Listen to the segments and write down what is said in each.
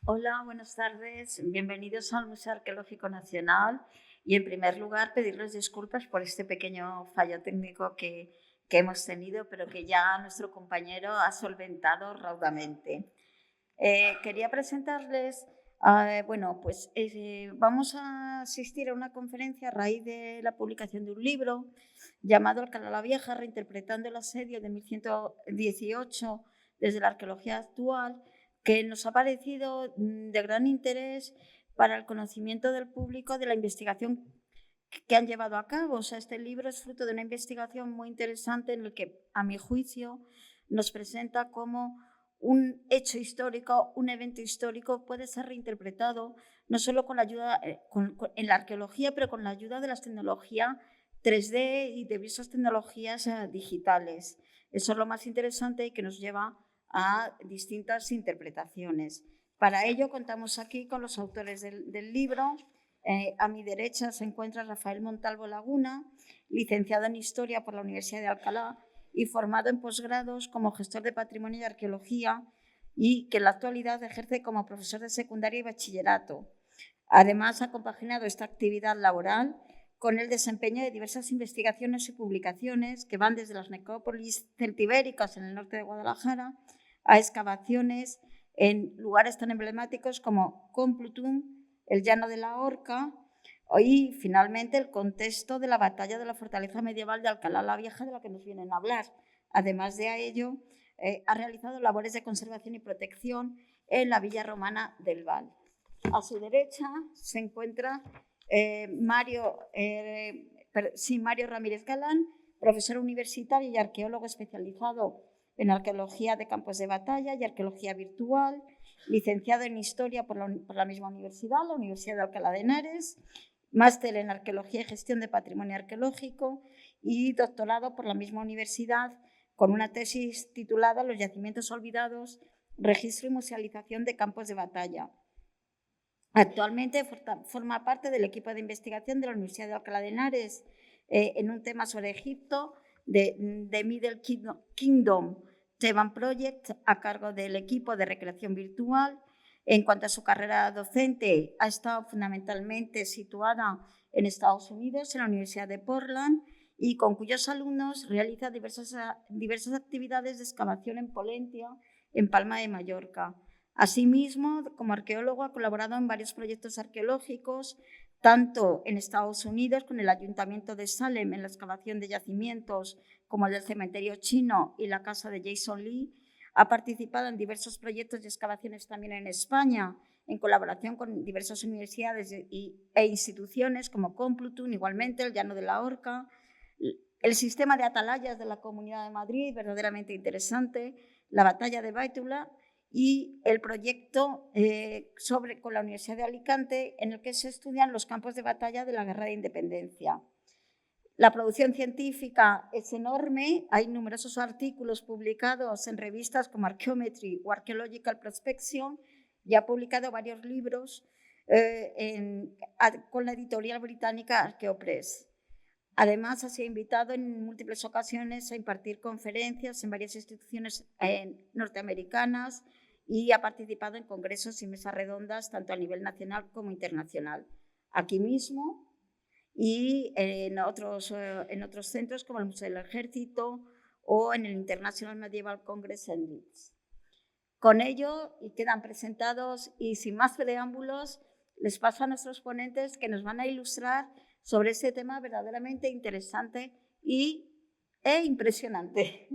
Hola, buenas tardes. Bienvenidos al Museo Arqueológico Nacional y, en primer lugar, pedirles disculpas por este pequeño fallo técnico que hemos tenido, pero que ya nuestro compañero ha solventado raudamente. Quería presentarles, vamos a asistir a una conferencia a raíz de la publicación de un libro llamado Alcalá la Vieja, reinterpretando el asedio de 1118 desde la arqueología actual, que nos ha parecido de gran interés para el conocimiento del público de la investigación que han llevado a cabo. O sea, este libro es fruto de una investigación muy interesante en el que, a mi juicio, nos presenta cómo un hecho histórico, un evento histórico puede ser reinterpretado no solo con la ayuda en la arqueología, pero con la ayuda de las tecnologías 3D y de diversas tecnologías digitales. Eso es lo más interesante y que nos lleva a distintas interpretaciones. Para ello contamos aquí con los autores del libro. A mi derecha se encuentra Rafael Montalvo Laguna, licenciado en Historia por la Universidad de Alcalá y formado en posgrados como gestor de patrimonio y arqueología, y que en la actualidad ejerce como profesor de secundaria y bachillerato. Además, ha compaginado esta actividad laboral con el desempeño de diversas investigaciones y publicaciones que van desde las necrópolis celtibéricas en el norte de Guadalajara a excavaciones en lugares tan emblemáticos como Complutum, el Llano de la Horca y, finalmente, el contexto de la batalla de la fortaleza medieval de Alcalá la Vieja, de la que nos vienen a hablar. Además de ello, ha realizado labores de conservación y protección en la villa romana del Val. A su derecha se encuentra Mario Ramírez Galán, profesor universitario y arqueólogo especializado en arqueología de campos de batalla y arqueología virtual, licenciado en Historia por la misma universidad, la Universidad de Alcalá de Henares, máster en Arqueología y Gestión de Patrimonio Arqueológico y doctorado por la misma universidad con una tesis titulada Los yacimientos olvidados, registro y musealización de campos de batalla. Actualmente forma parte del equipo de investigación de la Universidad de Alcalá de Henares en un tema sobre Egipto de Middle Kingdom Theban Project, a cargo del equipo de recreación virtual. En cuanto a su carrera docente, ha estado fundamentalmente situada en Estados Unidos, en la Universidad de Portland, y con cuyos alumnos realiza diversas actividades de excavación en Pollentia, en Palma de Mallorca. Asimismo, como arqueólogo, ha colaborado en varios proyectos arqueológicos, tanto en Estados Unidos con el Ayuntamiento de Salem en la excavación de yacimientos como el del cementerio chino y la casa de Jason Lee. Ha participado en diversos proyectos de excavaciones también en España, en colaboración con diversas universidades e instituciones como Complutum, igualmente el Llano de la Horca, el sistema de atalayas de la Comunidad de Madrid, verdaderamente interesante, la batalla de Báetula, y el proyecto con la Universidad de Alicante, en el que se estudian los campos de batalla de la Guerra de Independencia. La producción científica es enorme, hay numerosos artículos publicados en revistas como Archaeometry o Archaeological Prospection, y ha publicado varios libros con la editorial británica Archaeopress. Además, ha sido invitado en múltiples ocasiones a impartir conferencias en varias instituciones norteamericanas y ha participado en congresos y mesas redondas tanto a nivel nacional como internacional, aquí mismo y en otros centros como el Museo del Ejército o en el International Medieval Congress en Leeds. Con ello, quedan presentados, y sin más preámbulos, les paso a nuestros ponentes que nos van a ilustrar sobre este tema verdaderamente interesante e impresionante.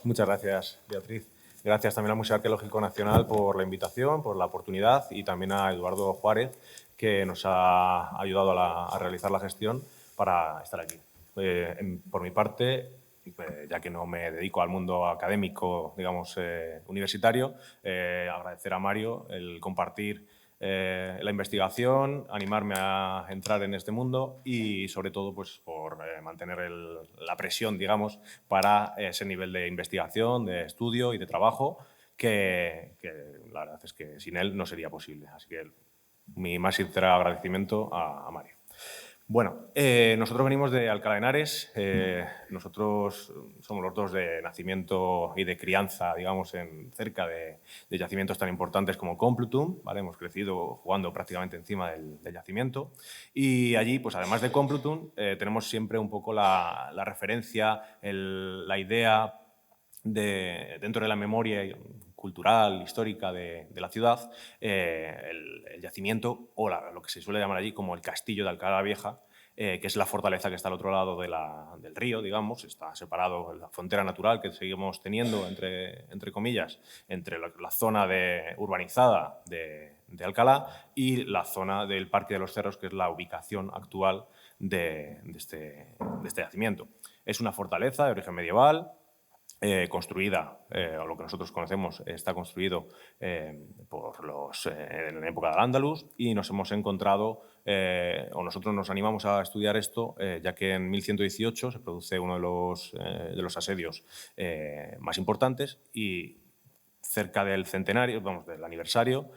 Muchas gracias, Beatriz. Gracias también al Museo Arqueológico Nacional por la invitación, por la oportunidad, y también a Eduardo Juárez, que nos ha ayudado a realizar la gestión para estar aquí. Por mi parte, ya que no me dedico al mundo académico, digamos, universitario, agradecer a Mario el compartir la investigación, animarme a entrar en este mundo y, sobre todo, pues, por mantener la presión, digamos, para ese nivel de investigación, de estudio y de trabajo que la verdad es que sin él no sería posible. Así que mi más sincero agradecimiento a Mario. Bueno, nosotros venimos de Alcalá de Henares. Nosotros somos los dos de nacimiento y de crianza, digamos, cerca de yacimientos tan importantes como Complutum, ¿vale? Hemos crecido jugando prácticamente encima del yacimiento. Y allí, pues además de Complutum, tenemos siempre un poco la referencia, la idea dentro de la memoria cultural, histórica de la ciudad, el yacimiento o lo que se suele llamar allí como el castillo de Alcalá la Vieja, que es la fortaleza que está al otro lado del río, digamos, está separado la frontera natural que seguimos teniendo, entre comillas, entre la zona urbanizada de Alcalá y la zona del Parque de los Cerros, que es la ubicación actual de este yacimiento. Es una fortaleza de origen medieval, construida, o lo que nosotros conocemos, está construido en la época del Andaluz, y nos hemos encontrado, o nosotros nos animamos a estudiar esto, ya que en 1118 se produce uno de los asedios más importantes, y cerca del centenario, vamos, del aniversario,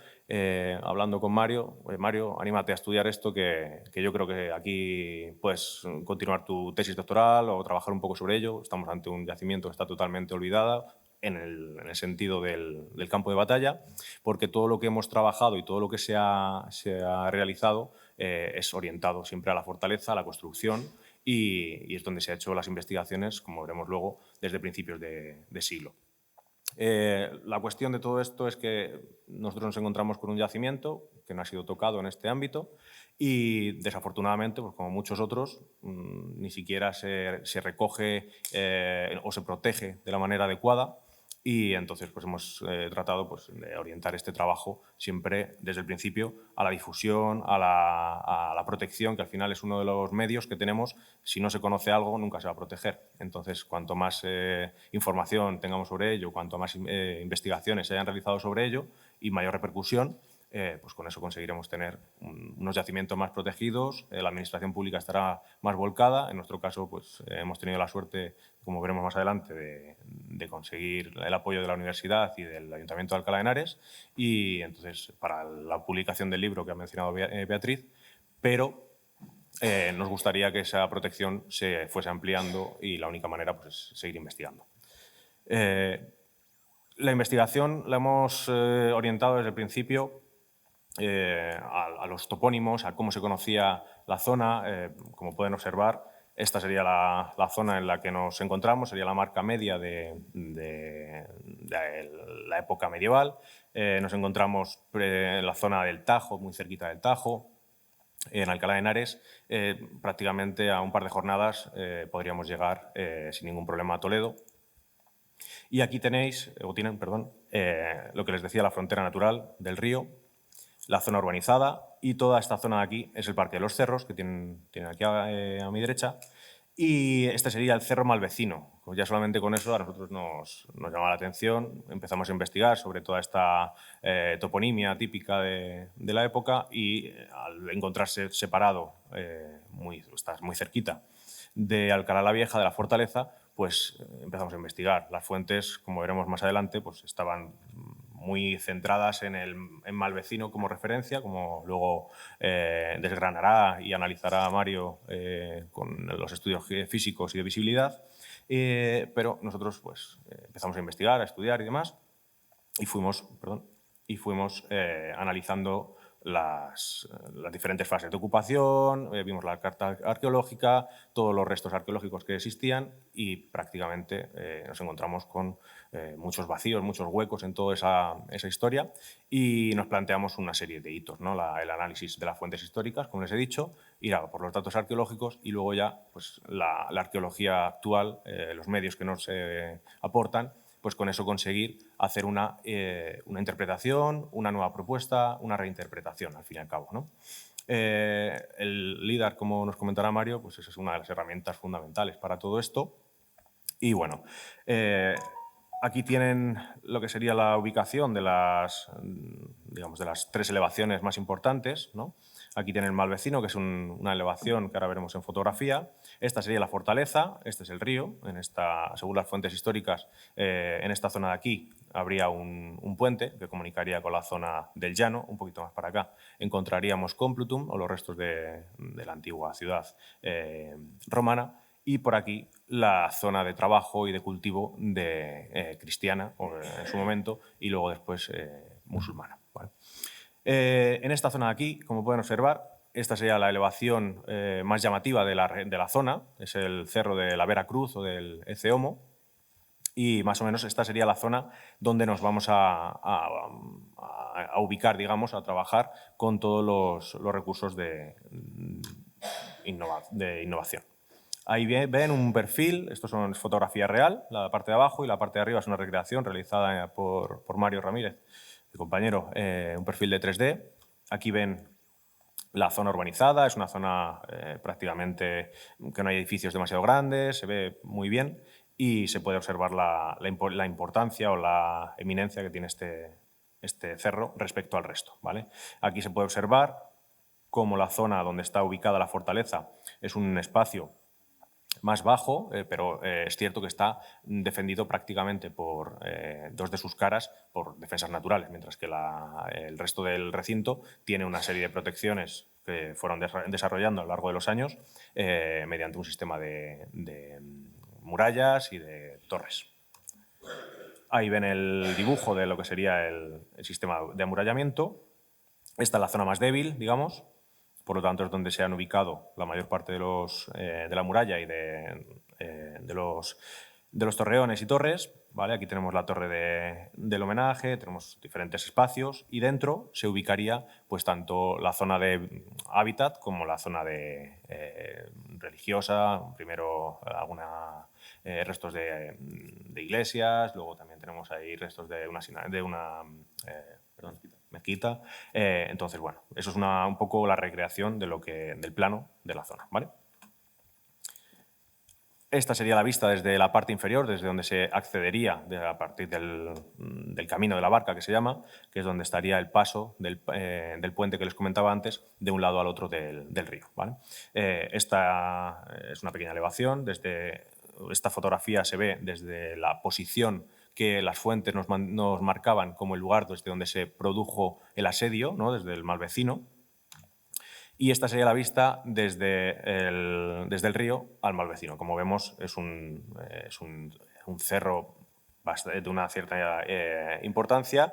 hablando con Mario, Mario, anímate a estudiar esto, que yo creo que aquí puedes continuar tu tesis doctoral o trabajar un poco sobre ello. Estamos ante un yacimiento que está totalmente olvidado en el sentido del campo de batalla, porque todo lo que hemos trabajado y todo lo que se ha realizado es orientado siempre a la fortaleza, a la construcción, y es donde se han hecho las investigaciones, como veremos luego, desde principios de siglo. La cuestión de todo esto es que nosotros nos encontramos con un yacimiento que no ha sido tocado en este ámbito y, desafortunadamente, pues como muchos otros, ni siquiera se recoge o se protege de la manera adecuada, y entonces pues hemos tratado pues, de orientar este trabajo siempre desde el principio a la difusión, a la protección, que al final es uno de los medios que tenemos. Si no se conoce algo, nunca se va a proteger. Entonces, cuanto más información tengamos sobre ello, cuanto más investigaciones se hayan realizado sobre ello y mayor repercusión, pues con eso conseguiremos tener unos yacimientos más protegidos, la administración pública estará más volcada. En nuestro caso, pues hemos tenido la suerte, como veremos más adelante, de conseguir el apoyo de la universidad y del Ayuntamiento de Alcalá de Henares, y entonces para la publicación del libro que ha mencionado Beatriz, pero nos gustaría que esa protección se fuese ampliando, y la única manera pues, es seguir investigando. La investigación la hemos orientado desde el principio a los topónimos, a cómo se conocía la zona. Como pueden observar, esta sería la zona en la que nos encontramos, sería la marca media de la época medieval. Nos encontramos en la zona del Tajo, muy cerquita del Tajo. En Alcalá de Henares, prácticamente a un par de jornadas podríamos llegar sin ningún problema a Toledo. Y aquí tienen, lo que les decía, la frontera natural del río, la zona urbanizada, y toda esta zona de aquí es el Parque de los Cerros, que tienen aquí a mi derecha, y este sería el Cerro Malvecino. Pues ya solamente con eso a nosotros nos llama la atención. Empezamos a investigar sobre toda esta toponimia típica de la época, y al encontrarse separado, está muy cerquita de Alcalá la Vieja, de la fortaleza, pues empezamos a investigar. Las fuentes, como veremos más adelante, pues estaban muy centradas en Malvecino como referencia, como luego desgranará y analizará Mario con los estudios físicos y de visibilidad. Pero nosotros pues, empezamos a investigar, a estudiar y demás, y fuimos analizando las diferentes fases de ocupación, vimos la carta arqueológica, todos los restos arqueológicos que existían, y prácticamente nos encontramos con muchos vacíos, muchos huecos en toda esa historia, y nos planteamos una serie de hitos, ¿no? El análisis de las fuentes históricas, como les he dicho, ir a por los datos arqueológicos, y luego ya pues, la arqueología actual, los medios que nos aportan, pues con eso conseguir hacer una interpretación, una nueva propuesta, una reinterpretación, al fin y al cabo, ¿no? El LIDAR, como nos comentará Mario, pues esa es una de las herramientas fundamentales para todo esto. Y bueno, aquí tienen lo que sería la ubicación de las 3 elevaciones más importantes, ¿no? Aquí tienen el Malvecino, que es una elevación que ahora veremos en fotografía. Esta sería la fortaleza, este es el río. Según las fuentes históricas, en esta zona de aquí habría un puente que comunicaría con la zona del llano. Un poquito más para acá encontraríamos Complutum, o los restos de la antigua ciudad romana. Y por aquí la zona de trabajo y de cultivo cristiana en su momento y luego después musulmana. ¿Vale? En esta zona de aquí, como pueden observar, esta sería la elevación más llamativa de la zona, es el cerro de la Vera Cruz o del Eceomo, y más o menos esta sería la zona donde nos vamos a ubicar, digamos, a trabajar con todos los recursos de innovación. Ahí ven un perfil, esto es fotografía real, la parte de abajo, y la parte de arriba es una recreación realizada por Mario Ramírez, mi compañero, un perfil de 3D. Aquí ven la zona urbanizada, es una zona prácticamente que no hay edificios demasiado grandes, se ve muy bien y se puede observar la importancia o la eminencia que tiene este cerro respecto al resto. ¿Vale? Aquí se puede observar cómo la zona donde está ubicada la fortaleza es un espacio más bajo, pero es cierto que está defendido prácticamente por dos de sus caras por defensas naturales, mientras que el resto del recinto tiene una serie de protecciones que fueron desarrollando a lo largo de los años mediante un sistema de murallas y de torres. Ahí ven el dibujo de lo que sería el sistema de amurallamiento. Esta es la zona más débil, digamos. Por lo tanto, es donde se han ubicado la mayor parte de la muralla y de los torreones y torres. ¿Vale? Aquí tenemos la torre del homenaje, tenemos diferentes espacios y dentro se ubicaría pues, tanto la zona de hábitat como la zona religiosa, primero algunos restos de iglesias, luego también tenemos ahí restos de una mezquita. Entonces, bueno, eso es un poco la recreación del plano de la zona. ¿Vale? Esta sería la vista desde la parte inferior, desde donde se accedería a partir del camino de la barca, que se llama, que es donde estaría el paso del puente que les comentaba antes, de un lado al otro del río. ¿Vale? Esta es una pequeña elevación. Desde esta fotografía se ve desde la posición que las fuentes nos marcaban como el lugar desde donde se produjo el asedio, ¿no? Desde el Malvecino. Y esta sería la vista desde el río al Malvecino. Como vemos, es un cerro de una cierta importancia,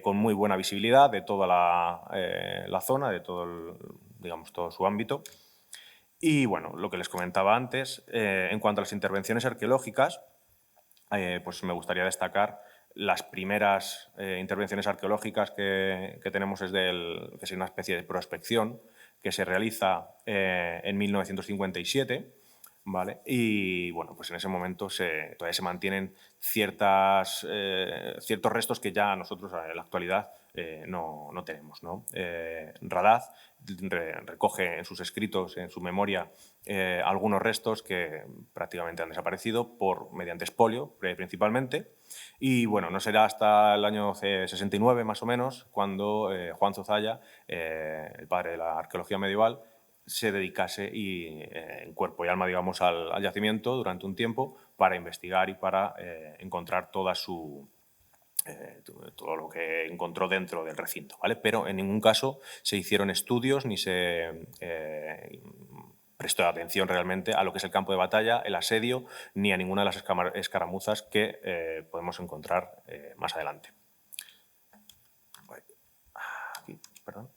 con muy buena visibilidad de toda la zona, de todo su ámbito. Y bueno, lo que les comentaba antes, en cuanto a las intervenciones arqueológicas, pues me gustaría destacar las primeras intervenciones arqueológicas que tenemos que es una especie de prospección que se realiza en 1957, ¿vale? Y bueno, pues en ese momento todavía se mantienen ciertos restos que ya nosotros en la actualidad no tenemos, ¿no? Radaz recoge en sus escritos, en su memoria, algunos restos que prácticamente han desaparecido mediante expolio, principalmente. Y bueno, no será hasta el año 69 más o menos cuando Juan Zozaya, el padre de la arqueología medieval, se dedicase en cuerpo y alma, digamos, al yacimiento durante un tiempo para investigar y para encontrar todo lo que encontró dentro del recinto, ¿vale? Pero en ningún caso se hicieron estudios ni se prestó atención realmente a lo que es el campo de batalla, el asedio, ni a ninguna de las escaramuzas que podemos encontrar más adelante. Aquí, perdón.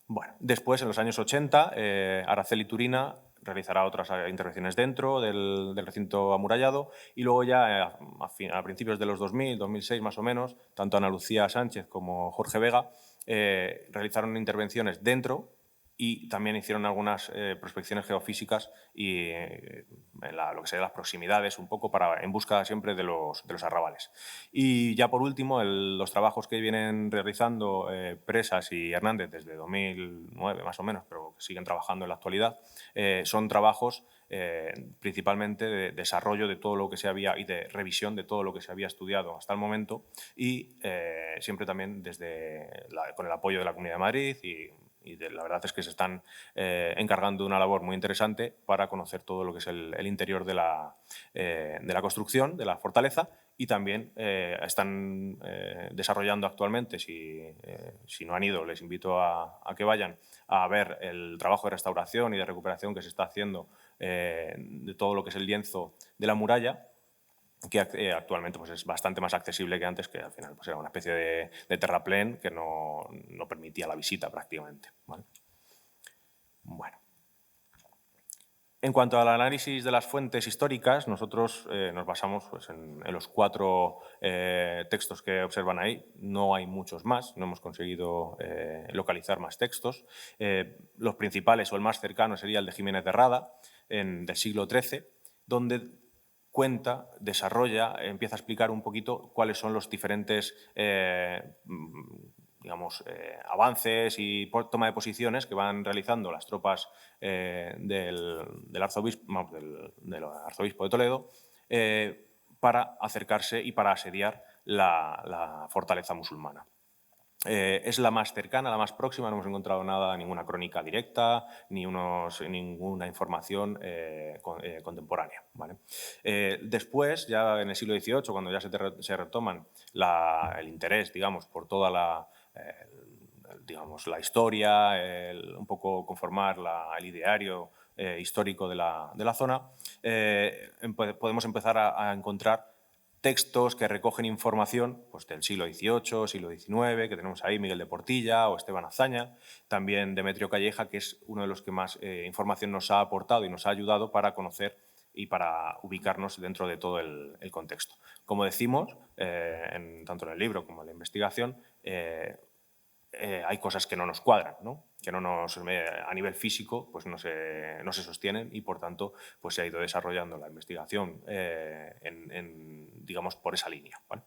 Bueno, después, en los años 80, Araceli Turina realizará otras intervenciones dentro del recinto amurallado y luego ya a principios de los 2000, 2006 más o menos, tanto Ana Lucía Sánchez como Jorge Vega realizaron intervenciones dentro y también hicieron algunas prospecciones geofísicas y lo que serían las proximidades, un poco en busca siempre de los arrabales. Y ya por último, los trabajos que vienen realizando Presas y Hernández desde 2009 más o menos, pero que siguen trabajando en la actualidad, son trabajos principalmente de desarrollo de todo lo que se había y de revisión de todo lo que se había estudiado hasta el momento y siempre también con el apoyo de la Comunidad de Madrid la verdad es que se están encargando de una labor muy interesante para conocer todo lo que es el interior de la construcción, de la fortaleza, y también están desarrollando actualmente, si no han ido, les invito a que vayan a ver el trabajo de restauración y de recuperación que se está haciendo de todo lo que es el lienzo de la muralla, que actualmente pues, es bastante más accesible que antes, que al final pues, era una especie de terraplén que no permitía la visita prácticamente, ¿vale? Bueno. En cuanto al análisis de las fuentes históricas, nosotros nos basamos pues, en los 4 textos que observan ahí. No hay muchos más, no hemos conseguido localizar más textos. Los principales o el más cercano sería el de Jiménez de Rada, del siglo XIII, donde cuenta, desarrolla, empieza a explicar un poquito cuáles son los diferentes avances y toma de posiciones que van realizando las tropas del arzobispo de Toledo para acercarse y para asediar la fortaleza musulmana. Es la más cercana, la más próxima, no hemos encontrado ninguna crónica directa, ninguna información contemporánea, ¿vale? Después, ya en el siglo XVIII, cuando ya se retoman el interés, digamos, por toda la historia, un poco conformar el ideario histórico de la zona, podemos empezar a encontrar textos que recogen información pues, del siglo XVIII, siglo XIX, que tenemos ahí Miguel de Portilla o Esteban Azaña, también Demetrio Calleja, que es uno de los que más información nos ha aportado y nos ha ayudado para conocer y para ubicarnos dentro de todo el contexto. Como decimos, tanto en el libro como en la investigación, hay cosas que no nos cuadran, ¿no? Que a nivel físico pues no se sostienen y, por tanto, pues se ha ido desarrollando la investigación digamos, por esa línea, ¿vale?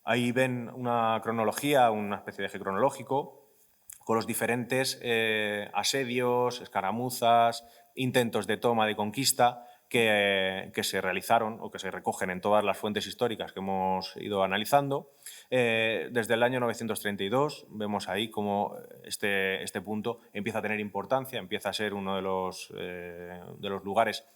Ahí ven una cronología, una especie de eje cronológico con los diferentes asedios, escaramuzas, intentos de toma, de conquista que se realizaron o que se recogen en todas las fuentes históricas que hemos ido analizando. Desde el año 932 vemos ahí cómo este punto empieza a tener importancia, empieza a ser uno de los lugares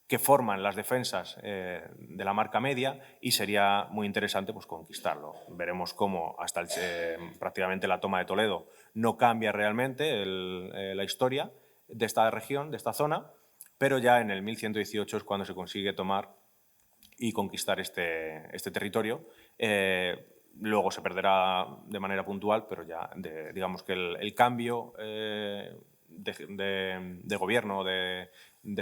que forman las defensas de la Marca Media y sería muy interesante pues, conquistarlo. Veremos cómo hasta prácticamente la toma de Toledo no cambia realmente la historia de esta región, de esta zona, pero ya en el 1118 es cuando se consigue tomar y conquistar este territorio. Luego se perderá de manera puntual, pero ya digamos que el cambio de gobierno de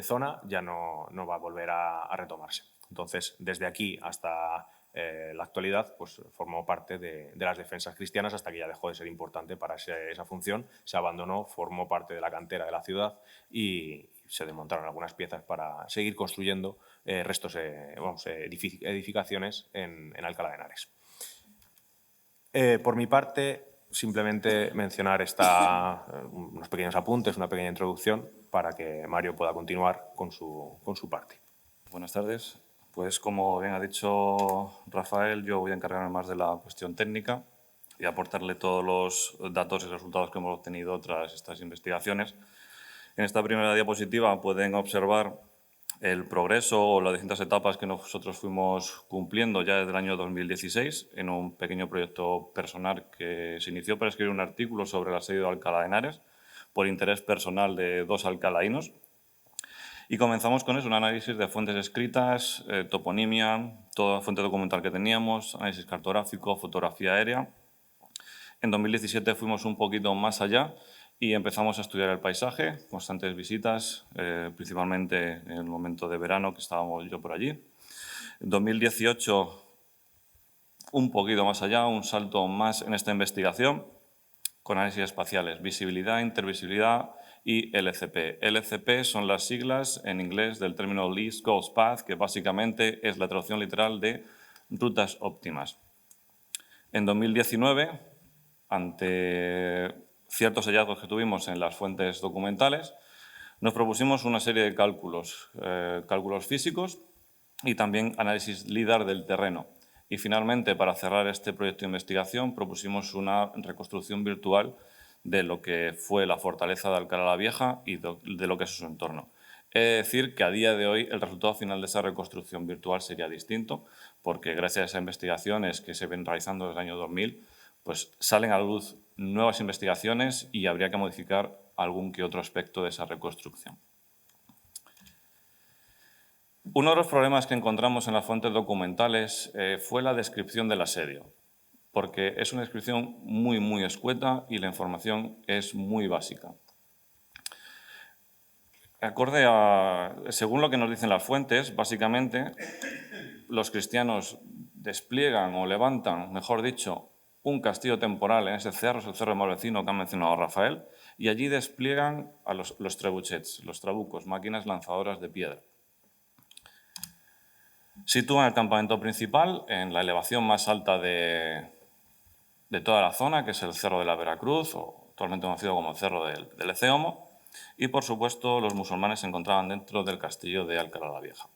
zona ya no va a volver a retomarse. Entonces, desde aquí hasta la actualidad, pues formó parte de las defensas cristianas hasta que ya dejó de ser importante para esa función, se abandonó, formó parte de la cantera de la ciudad y se desmontaron algunas piezas para seguir construyendo edificaciones en Alcalá de Henares. Por mi parte, simplemente mencionar unos pequeños apuntes, una pequeña introducción para que Mario pueda continuar con su parte. Buenas tardes. Pues como bien ha dicho Rafael, yo voy a encargarme más de la cuestión técnica y aportarle todos los datos y resultados que hemos obtenido tras estas investigaciones. En esta primera diapositiva pueden observar el progreso o las distintas etapas que nosotros fuimos cumpliendo ya desde el año 2016 en un pequeño proyecto personal que se inició para escribir un artículo sobre el asedio de Alcalá de Henares por interés personal de 2 alcalaínos. Y comenzamos con eso, un análisis de fuentes escritas, toponimia, toda fuente documental que teníamos, análisis cartográfico, fotografía aérea. En 2017 fuimos un poquito más allá y empezamos a estudiar el paisaje, constantes visitas, principalmente en el momento de verano que estábamos yo por allí. En 2018, un poquito más allá, un salto más en esta investigación, con análisis espaciales, visibilidad, intervisibilidad y LCP. LCP son las siglas en inglés del término Least Cost Path, que básicamente es la traducción literal de rutas óptimas. En 2019, ante ciertos hallazgos que tuvimos en las fuentes documentales, Nos propusimos una serie de cálculos, cálculos físicos y también análisis LIDAR del terreno. Y finalmente, para cerrar este proyecto de investigación, propusimos una reconstrucción virtual de lo que fue la fortaleza de Alcalá la Vieja y de lo que es su entorno. He de decir que a día de hoy el resultado final de esa reconstrucción virtual sería distinto, porque gracias a esas investigaciones que se ven realizando desde el año 2000, pues salen a la luz nuevas investigaciones y habría que modificar algún que otro aspecto de esa reconstrucción. Uno de los problemas que encontramos en las fuentes documentales fue la descripción del asedio, porque es una descripción muy escueta y la información es muy básica. Según lo que nos dicen las fuentes, básicamente los cristianos despliegan o levantan, mejor dicho, un castillo temporal en ese cerro, es el cerro de Malvecino que ha mencionado Rafael, y allí despliegan a los trebuchets, los trabucos, máquinas lanzadoras de piedra. Sitúan el campamento principal en la elevación más alta de toda la zona, que es el Cerro de la Veracruz, o actualmente conocido como el Cerro del Eceomo, y por supuesto los musulmanes se encontraban dentro del castillo de Alcalá la Vieja.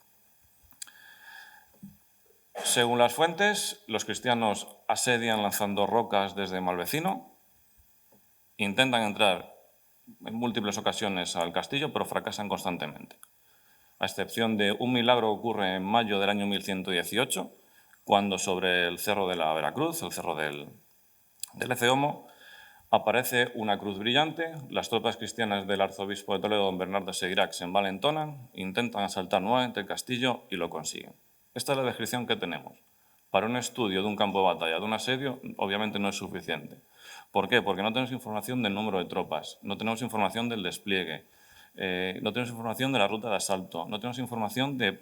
Según las fuentes, los cristianos asedian lanzando rocas desde Malvecino, intentan entrar en múltiples ocasiones al castillo, pero fracasan constantemente. A excepción de un milagro que ocurre en mayo del año 1118, cuando sobre el Cerro de la Veracruz, el Cerro del Eceomo, aparece una cruz brillante. Las tropas cristianas del arzobispo de Toledo, don Bernardo de Seguirac, se envalentonan, intentan asaltar nuevamente el castillo y lo consiguen. Esta es la descripción que tenemos. Para un estudio de un campo de batalla, de un asedio, obviamente no es suficiente. ¿Por qué? Porque no tenemos información del número de tropas, no tenemos información del despliegue, no tenemos información de la ruta de asalto, no tenemos información de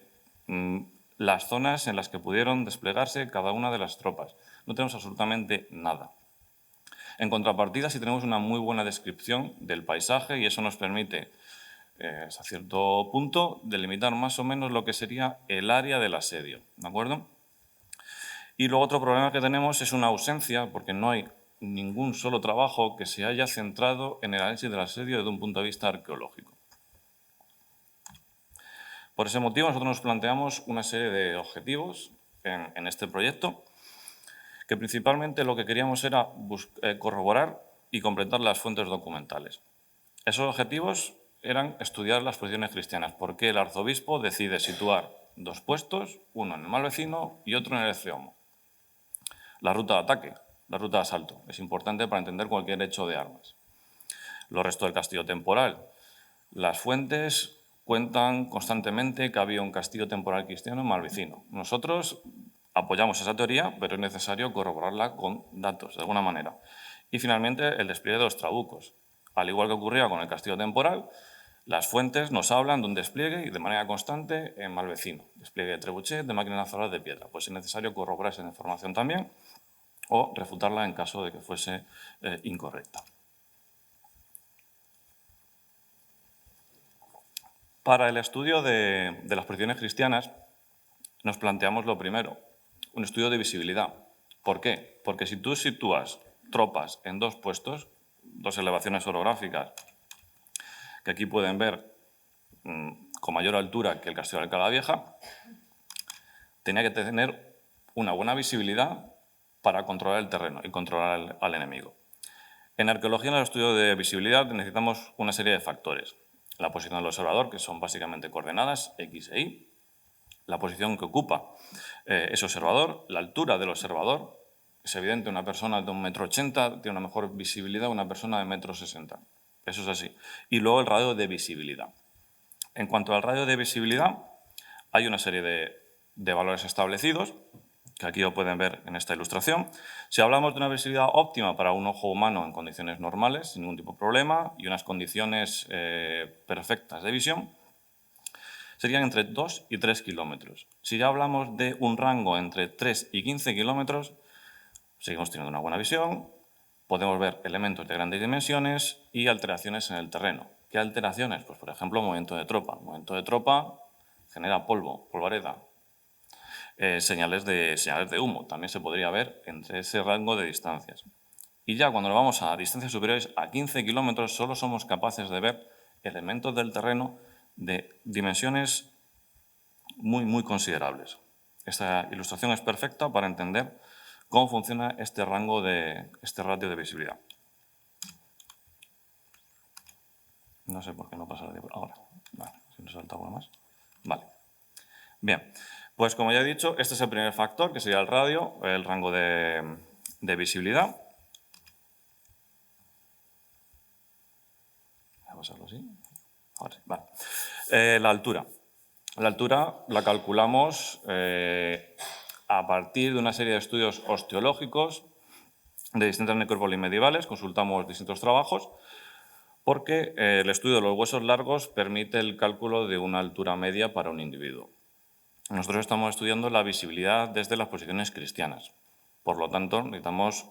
las zonas en las que pudieron desplegarse cada una de las tropas. No tenemos absolutamente nada. En contrapartida, sí tenemos una muy buena descripción del paisaje y eso nos permite, hasta cierto punto, delimitar más o menos lo que sería el área del asedio, ¿de acuerdo? Y luego otro problema que tenemos es una ausencia, porque no hay ningún solo trabajo que se haya centrado en el análisis del asedio desde un punto de vista arqueológico. Por ese motivo, nosotros nos planteamos una serie de objetivos en este proyecto, que principalmente lo que queríamos era corroborar y completar las fuentes documentales. Esos objetivos eran estudiar las posiciones cristianas, por qué el arzobispo decide situar dos puestos, uno en el Malvecino y otro en el Eceomo. La ruta de ataque, la ruta de asalto, es importante para entender cualquier hecho de armas. Los restos del castillo temporal. Las fuentes cuentan constantemente que había un castillo temporal cristiano en Malvecino. Nosotros apoyamos esa teoría, pero es necesario corroborarla con datos, de alguna manera. Y finalmente, el despliegue de los trabucos. Al igual que ocurría con el castillo temporal, las fuentes nos hablan de un despliegue y de manera constante en Malvecino. Despliegue de trebuchet, de máquinas lanzadoras de piedra. Pues es necesario corroborar esa información también o refutarla en caso de que fuese incorrecta. Para el estudio de las posiciones cristianas nos planteamos lo primero, un estudio de visibilidad. ¿Por qué? Porque si tú sitúas tropas en dos puestos, dos elevaciones orográficas, que aquí pueden ver con mayor altura que el castillo de Alcalá la Vieja, tenía que tener una buena visibilidad para controlar el terreno y controlar al enemigo. En arqueología, en el estudio de visibilidad, necesitamos una serie de factores. La posición del observador, que son básicamente coordenadas X e Y, la posición que ocupa ese observador, la altura del observador. Es evidente, una persona de 1,80 m tiene una mejor visibilidad que una persona de 1,60 m. Eso es así. Y luego el radio de visibilidad. En cuanto al radio de visibilidad, hay una serie de valores establecidos, que aquí lo pueden ver en esta ilustración. Si hablamos de una visibilidad óptima para un ojo humano en condiciones normales, sin ningún tipo de problema, y unas condiciones perfectas de visión, serían entre 2 y 3 kilómetros. Si ya hablamos de un rango entre 3 y 15 kilómetros, seguimos teniendo una buena visión, podemos ver elementos de grandes dimensiones y alteraciones en el terreno. ¿Qué alteraciones? Pues, por ejemplo, movimiento de tropa. El movimiento de tropa genera polvo, polvareda. Señales de humo. También se podría ver entre ese rango de distancias. Y ya cuando nos vamos a distancias superiores a 15 kilómetros, solo somos capaces de ver elementos del terreno de dimensiones muy considerables. Esta ilustración es perfecta para entender cómo funciona este ratio de visibilidad. No sé por qué no pasa ahora. Vale, si nos salta alguna más. Vale. Bien, pues como ya he dicho, este es el primer factor, que sería el radio, el rango de visibilidad. Voy a pasarlo así. Ahora sí, vale. La altura. La altura la calculamos a partir de una serie de estudios osteológicos de distintas necrópolis medievales, consultamos distintos trabajos, porque el estudio de los huesos largos permite el cálculo de una altura media para un individuo. Nosotros estamos estudiando la visibilidad desde las posiciones cristianas. Por lo tanto, necesitamos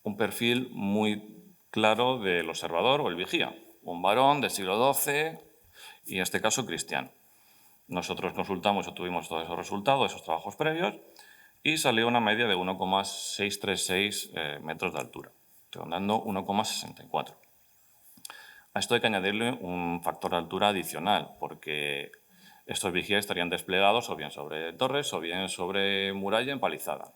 un perfil muy claro del observador o el vigía, un varón del siglo XII y en este caso cristiano. Nosotros consultamos, obtuvimos todos esos resultados, esos trabajos previos, y salió una media de 1,636 metros de altura, redondando 1,64. A esto hay que añadirle un factor de altura adicional, porque estos vigías estarían desplegados o bien sobre torres o bien sobre muralla empalizada.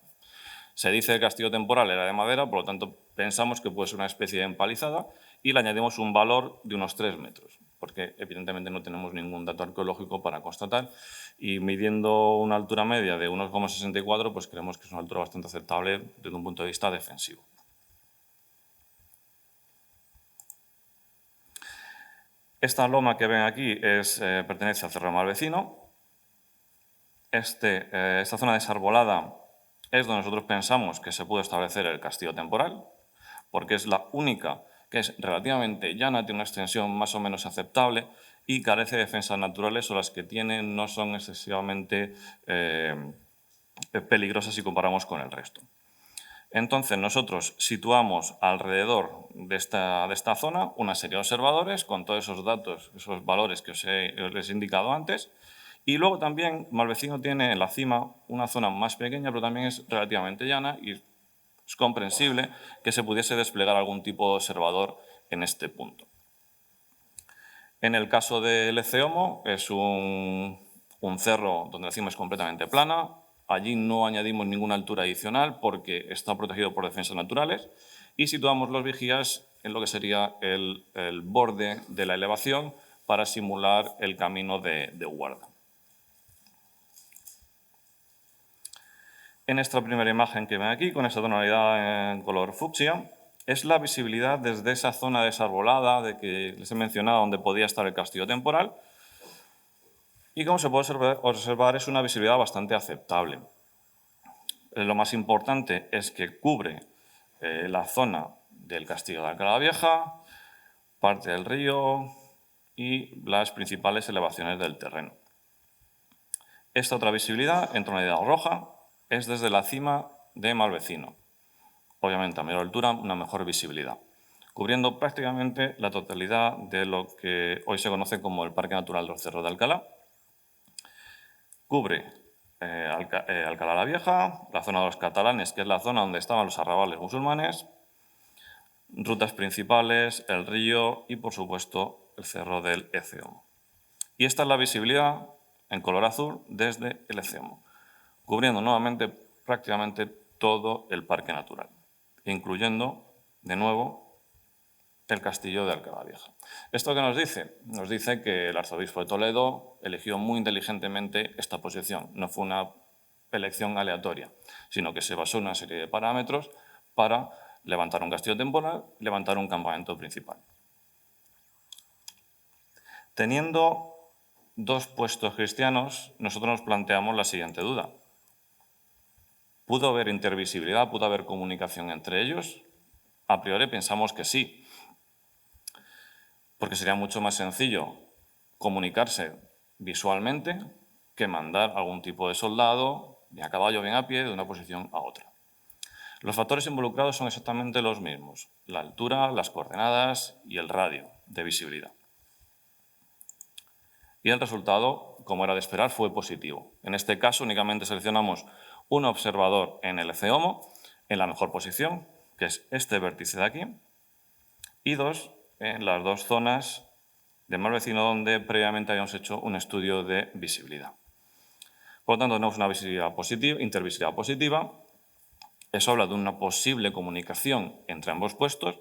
Se dice que el castillo temporal era de madera, por lo tanto pensamos que puede ser una especie de empalizada y le añadimos un valor de unos 3 metros, porque evidentemente no tenemos ningún dato arqueológico para constatar y midiendo una altura media de 1,64 pues creemos que es una altura bastante aceptable desde un punto de vista defensivo. Esta loma que ven aquí pertenece al Cerro Malvecino. Esta zona desarbolada es donde nosotros pensamos que se puede establecer el castillo temporal, porque es la única que es relativamente llana, tiene una extensión más o menos aceptable y carece de defensas naturales, o las que tiene no son excesivamente peligrosas si comparamos con el resto. Entonces, nosotros situamos alrededor de esta zona una serie de observadores con todos esos datos, esos valores que os he indicado antes. Y luego también Malvecino tiene en la cima una zona más pequeña, pero también es relativamente llana y es comprensible que se pudiese desplegar algún tipo de observador en este punto. En el caso del Eceomo, es un cerro donde la cima es completamente plana. Allí no añadimos ninguna altura adicional porque está protegido por defensas naturales y situamos los vigías en lo que sería el borde de la elevación para simular el camino de guarda. En esta primera imagen que ven aquí, con esta tonalidad en color fucsia, es la visibilidad desde esa zona desarbolada de que les he mencionado donde podía estar el castillo temporal. Y como se puede observar, es una visibilidad bastante aceptable. Lo más importante es que cubre la zona del castillo de Alcalá la Vieja, parte del río y las principales elevaciones del terreno. Esta otra visibilidad, en tonalidad roja, es desde la cima de Malvecino. Obviamente, a mayor altura, una mejor visibilidad, cubriendo prácticamente la totalidad de lo que hoy se conoce como el Parque Natural de los Cerros de Alcalá. Cubre Alcalá la Vieja, la zona de los catalanes, que es la zona donde estaban los arrabales musulmanes, rutas principales, el río y, por supuesto, el cerro del Eceomo. Y esta es la visibilidad en color azul desde el Eceomo, cubriendo nuevamente prácticamente todo el parque natural, incluyendo, de nuevo, el castillo de Alcalá la Vieja. ¿Esto qué nos dice? Nos dice que el arzobispo de Toledo eligió muy inteligentemente esta posición. No fue una elección aleatoria, sino que se basó en una serie de parámetros para levantar un castillo temporal, levantar un campamento principal. Teniendo dos puestos cristianos, nosotros nos planteamos la siguiente duda. ¿Pudo haber intervisibilidad? ¿Pudo haber comunicación entre ellos? A priori pensamos que sí, porque sería mucho más sencillo comunicarse visualmente que mandar algún tipo de soldado, bien a caballo, bien a pie, de una posición a otra. Los factores involucrados son exactamente los mismos: la altura, las coordenadas y el radio de visibilidad. Y el resultado, como era de esperar, fue positivo. En este caso únicamente seleccionamos un observador en el Eceomo, en la mejor posición, que es este vértice de aquí, y dos en las dos zonas de Mar Vecino, donde previamente habíamos hecho un estudio de visibilidad. Por lo tanto, tenemos una visibilidad positiva, intervisibilidad positiva. Eso habla de una posible comunicación entre ambos puestos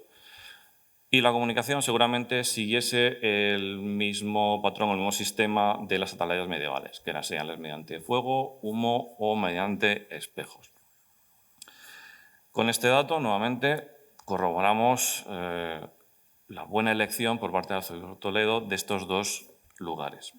y la comunicación seguramente siguiese el mismo patrón, el mismo sistema de las atalayas medievales, que eran señales mediante fuego, humo o mediante espejos. Con este dato, nuevamente, corroboramos la buena elección por parte de Arzobispo Toledo de estos dos lugares.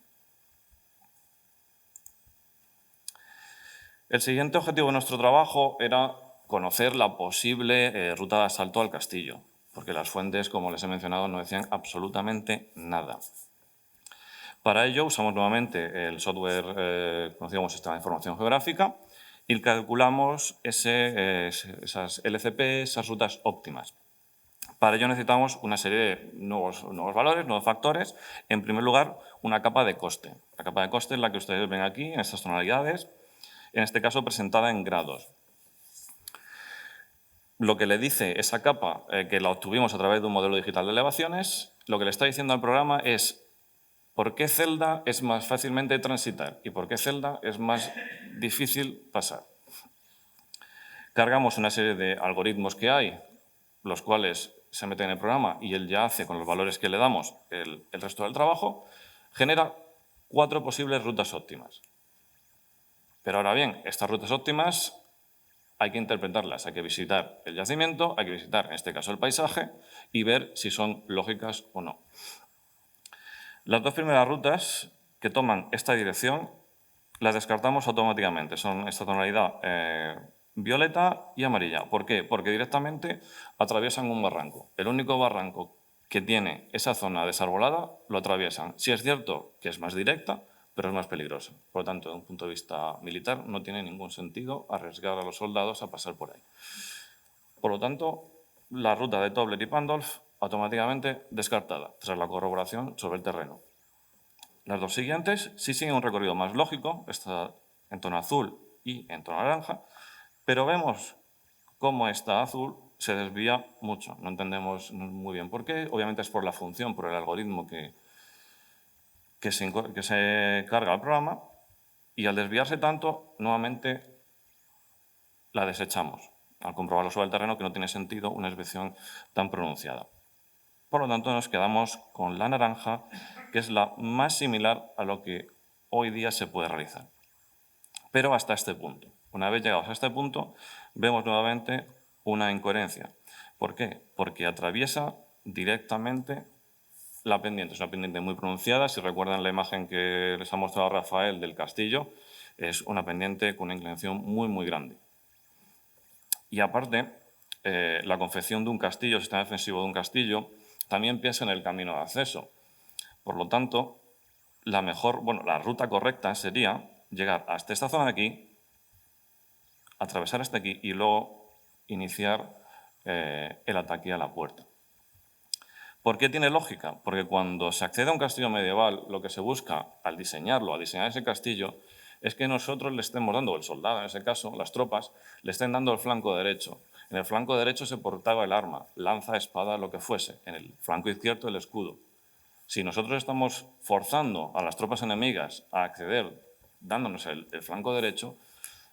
El siguiente objetivo de nuestro trabajo era conocer la posible ruta de asalto al castillo, porque las fuentes, como les he mencionado, no decían absolutamente nada. Para ello usamos nuevamente el software conocido como Sistema de Información Geográfica y calculamos esas LCP, esas rutas óptimas. Para ello necesitamos una serie de nuevos valores, nuevos factores. En primer lugar, una capa de coste. La capa de coste es la que ustedes ven aquí, en estas tonalidades, en este caso presentada en grados. Lo que le dice esa capa, que la obtuvimos a través de un modelo digital de elevaciones, lo que le está diciendo al programa es por qué celda es más fácilmente transitar y por qué celda es más difícil pasar. Cargamos una serie de algoritmos que hay, los cuales se meten en el programa y él ya hace con los valores que le damos el resto del trabajo, genera 4 posibles rutas óptimas. Pero ahora bien, estas rutas óptimas hay que interpretarlas, hay que visitar el yacimiento, hay que visitar, en este caso, el paisaje y ver si son lógicas o no. Las 2 primeras rutas que toman esta dirección las descartamos automáticamente. Son esta tonalidad violeta y amarilla. ¿Por qué? Porque directamente atraviesan un barranco. El único barranco que tiene esa zona desarbolada lo atraviesan. Sí es cierto que es más directa, pero es más peligrosa. Por lo tanto, desde un punto de vista militar, no tiene ningún sentido arriesgar a los soldados a pasar por ahí. Por lo tanto, la ruta de Tobler y Pandolf automáticamente descartada, tras la corroboración sobre el terreno. Las 2 siguientes sí siguen un recorrido más lógico, esta en tono azul y en tono naranja, pero vemos cómo esta azul se desvía mucho. No entendemos muy bien por qué. Obviamente es por la función, por el algoritmo que se carga al programa, y al desviarse tanto, nuevamente la desechamos, al comprobarlo sobre el terreno, que no tiene sentido una desviación tan pronunciada. Por lo tanto, nos quedamos con la naranja, que es la más similar a lo que hoy día se puede realizar. Pero hasta este punto. Una vez llegados a este punto, vemos nuevamente una incoherencia. ¿Por qué? Porque atraviesa directamente la pendiente. Es una pendiente muy pronunciada. Si recuerdan la imagen que les ha mostrado Rafael del castillo, es una pendiente con una inclinación muy, muy grande. Y aparte, la confección de un castillo, el sistema defensivo de un castillo, también piensa en el camino de acceso. Por lo tanto, la ruta correcta sería llegar hasta esta zona de aquí, atravesar hasta aquí y luego iniciar el ataque a la puerta. ¿Por qué tiene lógica? Porque cuando se accede a un castillo medieval, lo que se busca al diseñar ese castillo, es que nosotros le estemos dando, el soldado en ese caso, las tropas, le estén dando el flanco derecho. En el flanco derecho se portaba el arma, lanza, espada, lo que fuese. En el flanco izquierdo el escudo. Si nosotros estamos forzando a las tropas enemigas a acceder dándonos el flanco derecho,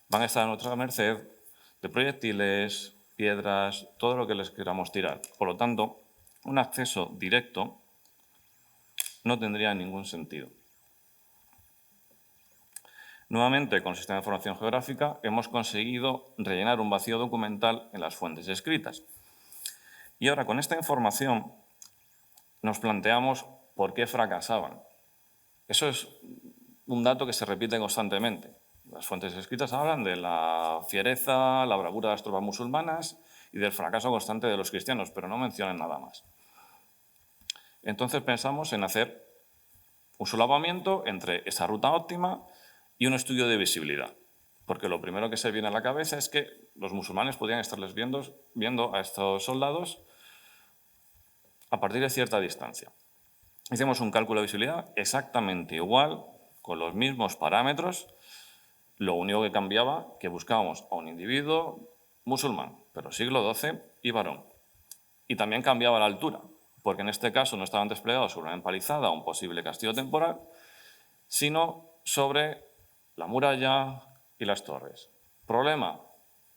van a estar a nuestra merced de proyectiles, piedras, todo lo que les queramos tirar. Por lo tanto, un acceso directo no tendría ningún sentido. Nuevamente, con el Sistema de Información Geográfica, hemos conseguido rellenar un vacío documental en las fuentes escritas. Y ahora, con esta información, nos planteamos por qué fracasaban. Eso es un dato que se repite constantemente. Las fuentes escritas hablan de la fiereza, la bravura de las tropas musulmanas y del fracaso constante de los cristianos, pero no mencionan nada más. Entonces pensamos en hacer un solapamiento entre esa ruta óptima y un estudio de visibilidad, porque lo primero que se viene a la cabeza es que los musulmanes podrían estarles viendo a estos soldados a partir de cierta distancia. Hicimos un cálculo de visibilidad exactamente igual, con los mismos parámetros. Lo único que cambiaba, que buscábamos a un individuo musulmán, pero siglo XII y varón. Y también cambiaba la altura. porque en este caso no estaban desplegados sobre una empalizada o un posible castillo temporal, sino sobre la muralla y las torres. Problema,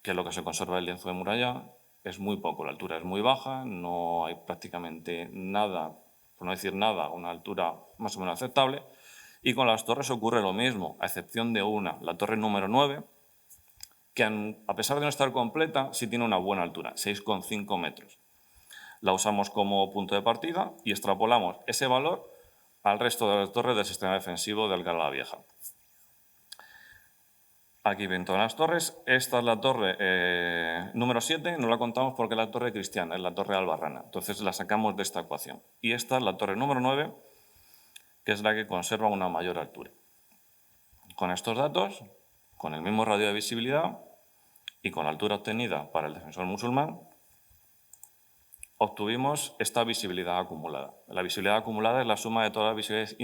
que lo que se conserva del lienzo de muralla es muy poco, la altura es muy baja, no hay prácticamente nada, por no decir nada, a una altura más o menos aceptable, y con las torres ocurre lo mismo, a excepción de una, la torre número 9, que a pesar de no estar completa, sí tiene una buena altura, 6,5 metros. La usamos como punto de partida y extrapolamos ese valor al resto de las torres del sistema defensivo de Alcalá la Vieja. Aquí ven todas las torres. Esta es la torre número 7, no la contamos porque es la torre cristiana, es la torre albarrana. Entonces la sacamos de esta ecuación. Y esta es la torre número 9, que es la que conserva una mayor altura. Con estos datos, con el mismo radio de visibilidad y con la altura obtenida para el defensor musulmán, obtuvimos esta visibilidad acumulada. La visibilidad acumulada es la suma de todas las visibilidades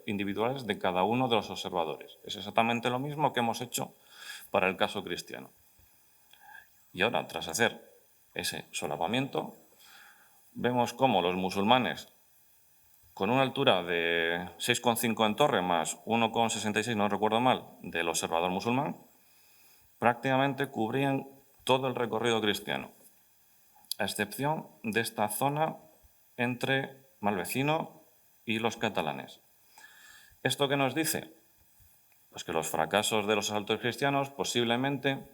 individuales de cada uno de los observadores. Es exactamente lo mismo que hemos hecho para el caso cristiano. Y ahora, tras hacer ese solapamiento, vemos cómo los musulmanes, con una altura de 6,5 en torre más 1,66, no recuerdo mal, del observador musulmán, prácticamente cubrían todo el recorrido cristiano, a excepción de esta zona entre Malvecino y los catalanes. ¿Esto qué nos dice? Pues que los fracasos de los asaltos cristianos posiblemente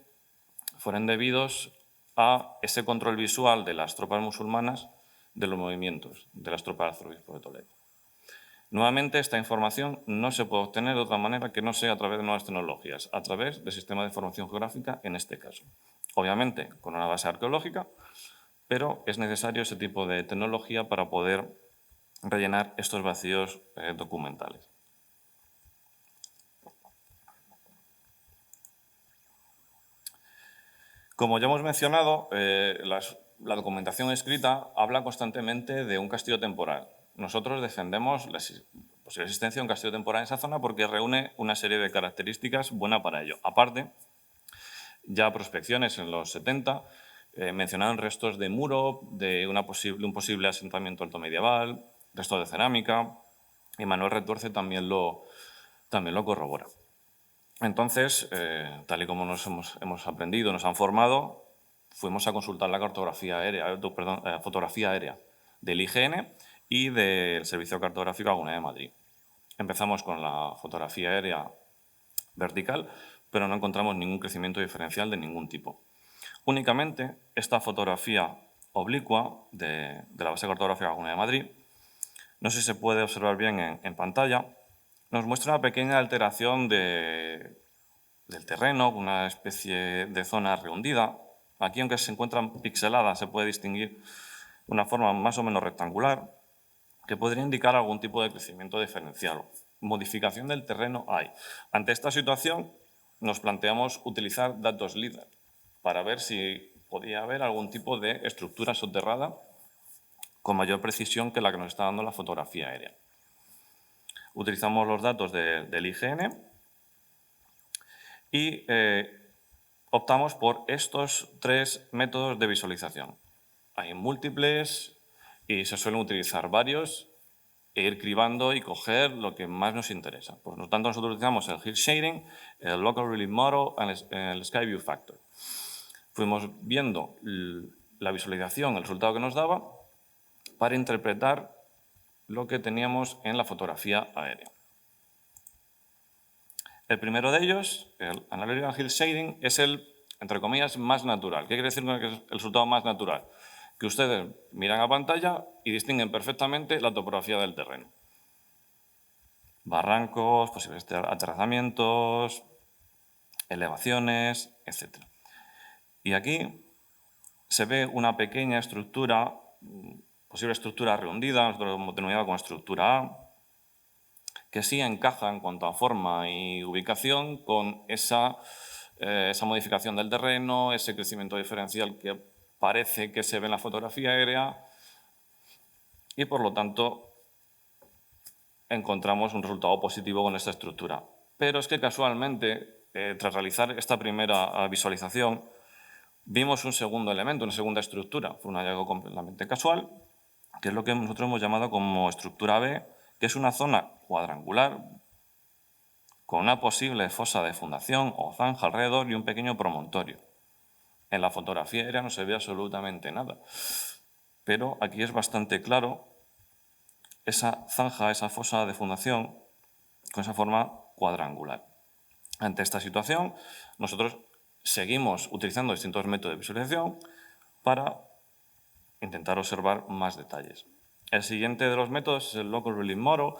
fueron debidos a ese control visual de las tropas musulmanas de los movimientos de las tropas del arzobispo de Toledo. Nuevamente, esta información no se puede obtener de otra manera que no sea a través de nuevas tecnologías, a través del sistema de información geográfica en este caso. Obviamente, con una base arqueológica, pero es necesario ese tipo de tecnología para poder rellenar estos vacíos documentales. Como ya hemos mencionado, la documentación escrita habla constantemente de un castillo temporal. Nosotros defendemos la posible existencia de un castillo temporal en esa zona porque reúne una serie de características buenas para ello. Aparte, ya prospecciones en los 70 mencionaban restos de muro, de un posible asentamiento alto medieval, restos de cerámica, y Manuel Retuerce también lo corrobora. Entonces, tal y como hemos aprendido, nos han formado, fuimos a consultar la fotografía aérea del IGN y del Servicio Cartográfico Laguna de Madrid. Empezamos con la fotografía aérea vertical, pero no encontramos ningún crecimiento diferencial de ningún tipo. Únicamente esta fotografía oblicua de la base cartográfica Laguna de Madrid, no sé si se puede observar bien en pantalla, nos muestra una pequeña alteración del terreno, una especie de zona rehundida. Aquí, aunque se encuentra pixelada, se puede distinguir una forma más o menos rectangular que podría indicar algún tipo de crecimiento diferencial. Modificación del terreno hay. Ante esta situación, nos planteamos utilizar datos LIDAR para ver si podía haber algún tipo de estructura soterrada con mayor precisión que la que nos está dando la fotografía aérea. Utilizamos los datos del IGN y optamos por estos 3 métodos de visualización. Hay múltiples y se suelen utilizar varios e ir cribando y coger lo que más nos interesa. Por lo tanto, nosotros utilizamos el Hill Shading, el Local Relief Model y el Sky View Factor. Fuimos viendo la visualización, el resultado que nos daba, para interpretar lo que teníamos en la fotografía aérea. El primero de ellos, el Analytical Hill Shading, es el, entre comillas, más natural. ¿Qué quiere decir con que es el resultado más natural? Que ustedes miran a pantalla y distinguen perfectamente la topografía del terreno. Barrancos, posibles aterrazamientos, elevaciones, etc. Y aquí se ve una pequeña estructura, posible estructura rehundida, nosotros hemos denominado como estructura A, que sí encaja en cuanto a forma y ubicación con esa modificación del terreno, ese crecimiento diferencial que parece que se ve en la fotografía aérea y, por lo tanto, encontramos un resultado positivo con esta estructura. Pero es que casualmente, tras realizar esta primera visualización, vimos un segundo elemento, una segunda estructura. Fue un hallazgo completamente casual que es lo que nosotros hemos llamado como estructura B, que es una zona cuadrangular con una posible fosa de fundación o zanja alrededor y un pequeño promontorio. En la fotografía aérea no se ve absolutamente nada, pero aquí es bastante claro esa zanja, esa fosa de fundación con esa forma cuadrangular. Ante esta situación, nosotros seguimos utilizando distintos métodos de visualización para intentar observar más detalles. El siguiente de los métodos es el Local Relief Model.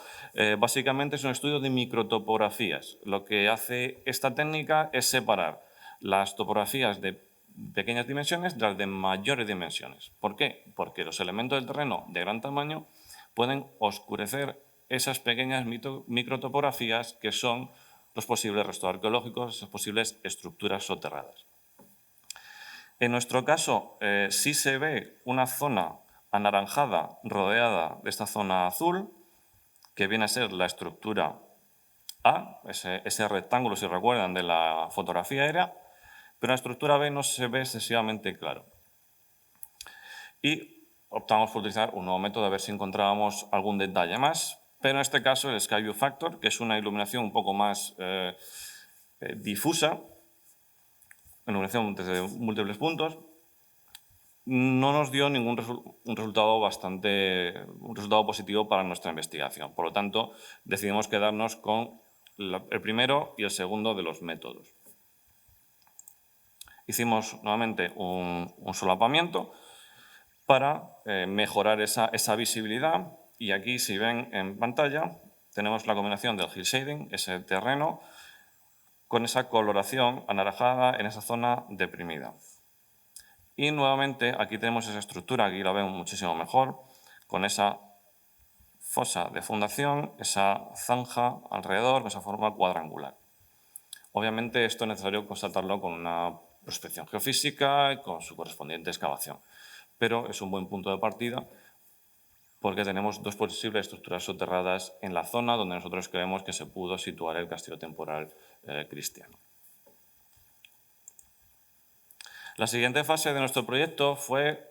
Básicamente es un estudio de microtopografías. Lo que hace esta técnica es separar las topografías de pequeñas dimensiones de las de mayores dimensiones. ¿Por qué? Porque los elementos del terreno de gran tamaño pueden oscurecer esas pequeñas microtopografías que son los posibles restos arqueológicos, las posibles estructuras soterradas. En nuestro caso, sí se ve una zona anaranjada rodeada de esta zona azul, que viene a ser la estructura A, ese rectángulo, si recuerdan, de la fotografía aérea, pero la estructura B no se ve excesivamente claro. Y optamos por utilizar un nuevo método a ver si encontrábamos algún detalle más, pero en este caso el Sky View Factor, que es una iluminación un poco más difusa, iluminación desde múltiples puntos, no nos dio ningún un resultado positivo para nuestra investigación. Por lo tanto, decidimos quedarnos con el primero y el segundo de los métodos. Hicimos nuevamente un solapamiento para mejorar esa visibilidad, y aquí, si ven en pantalla, tenemos la combinación del hill shading, ese terreno, con esa coloración anaranjada en esa zona deprimida. Y nuevamente aquí tenemos esa estructura, aquí la vemos muchísimo mejor, con esa fosa de fundación, esa zanja alrededor, con esa forma cuadrangular. Obviamente esto es necesario constatarlo con una prospección geofísica y con su correspondiente excavación, pero es un buen punto de partida porque tenemos dos posibles estructuras soterradas en la zona donde nosotros creemos que se pudo situar el castillo temporal cristiano. La siguiente fase de nuestro proyecto fue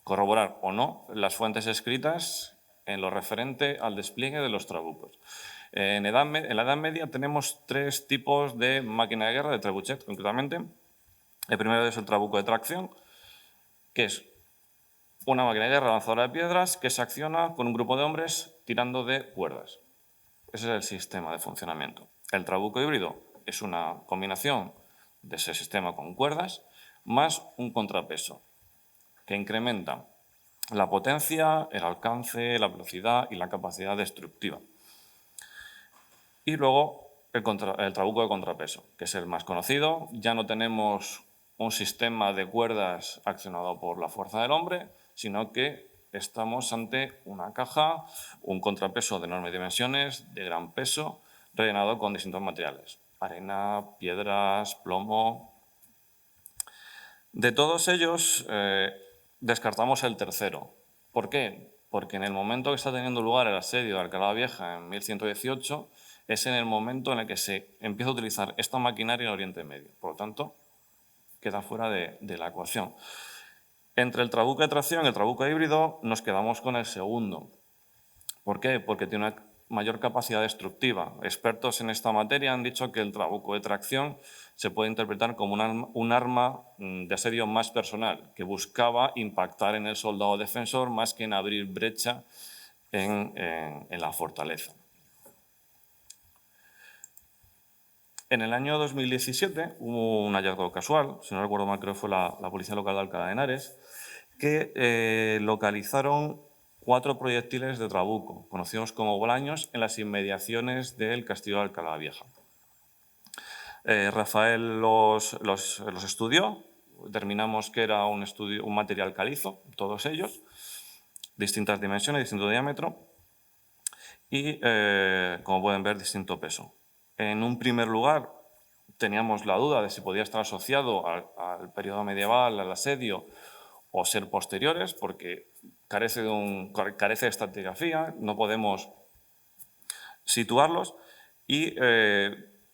corroborar o no las fuentes escritas en lo referente al despliegue de los trabucos. En la Edad Media tenemos tres tipos de máquina de guerra, de trebuchet concretamente. El primero es el trabuco de tracción, que es una máquina de guerra lanzadora de piedras que se acciona con un grupo de hombres tirando de cuerdas. Ese es el sistema de funcionamiento. El trabuco híbrido es una combinación de ese sistema con cuerdas más un contrapeso que incrementa la potencia, el alcance, la velocidad y la capacidad destructiva. Y luego el trabuco de contrapeso, que es el más conocido. Ya no tenemos un sistema de cuerdas accionado por la fuerza del hombre, sino que estamos ante una caja, un contrapeso de enormes dimensiones, de gran peso, rellenado con distintos materiales: arena, piedras, plomo. De todos ellos, descartamos el tercero. ¿Por qué? Porque en el momento que está teniendo lugar el asedio de Alcalá la Vieja en 1118, es en el momento en el que se empieza a utilizar esta maquinaria en Oriente Medio. Por lo tanto, queda fuera de la ecuación. Entre el trabuco de tracción y el trabuco híbrido nos quedamos con el segundo. ¿Por qué? Porque tiene una mayor capacidad destructiva. Expertos en esta materia han dicho que el trabuco de tracción se puede interpretar como un arma de asedio más personal, que buscaba impactar en el soldado defensor más que en abrir brecha en la fortaleza. En el año 2017 hubo un hallazgo casual, si no recuerdo mal creo que fue la Policía Local de Alcalá de Henares, que localizaron 4 proyectiles de trabuco, conocidos como bolaños, en las inmediaciones del castillo de Alcalá la Vieja. Rafael los estudió, determinamos que era un material calizo, todos ellos, distintas dimensiones, distinto diámetro y, como pueden ver, distinto peso. En un primer lugar, teníamos la duda de si podía estar asociado al periodo medieval, al asedio, o ser posteriores, porque carece de estratigrafía, no podemos situarlos, y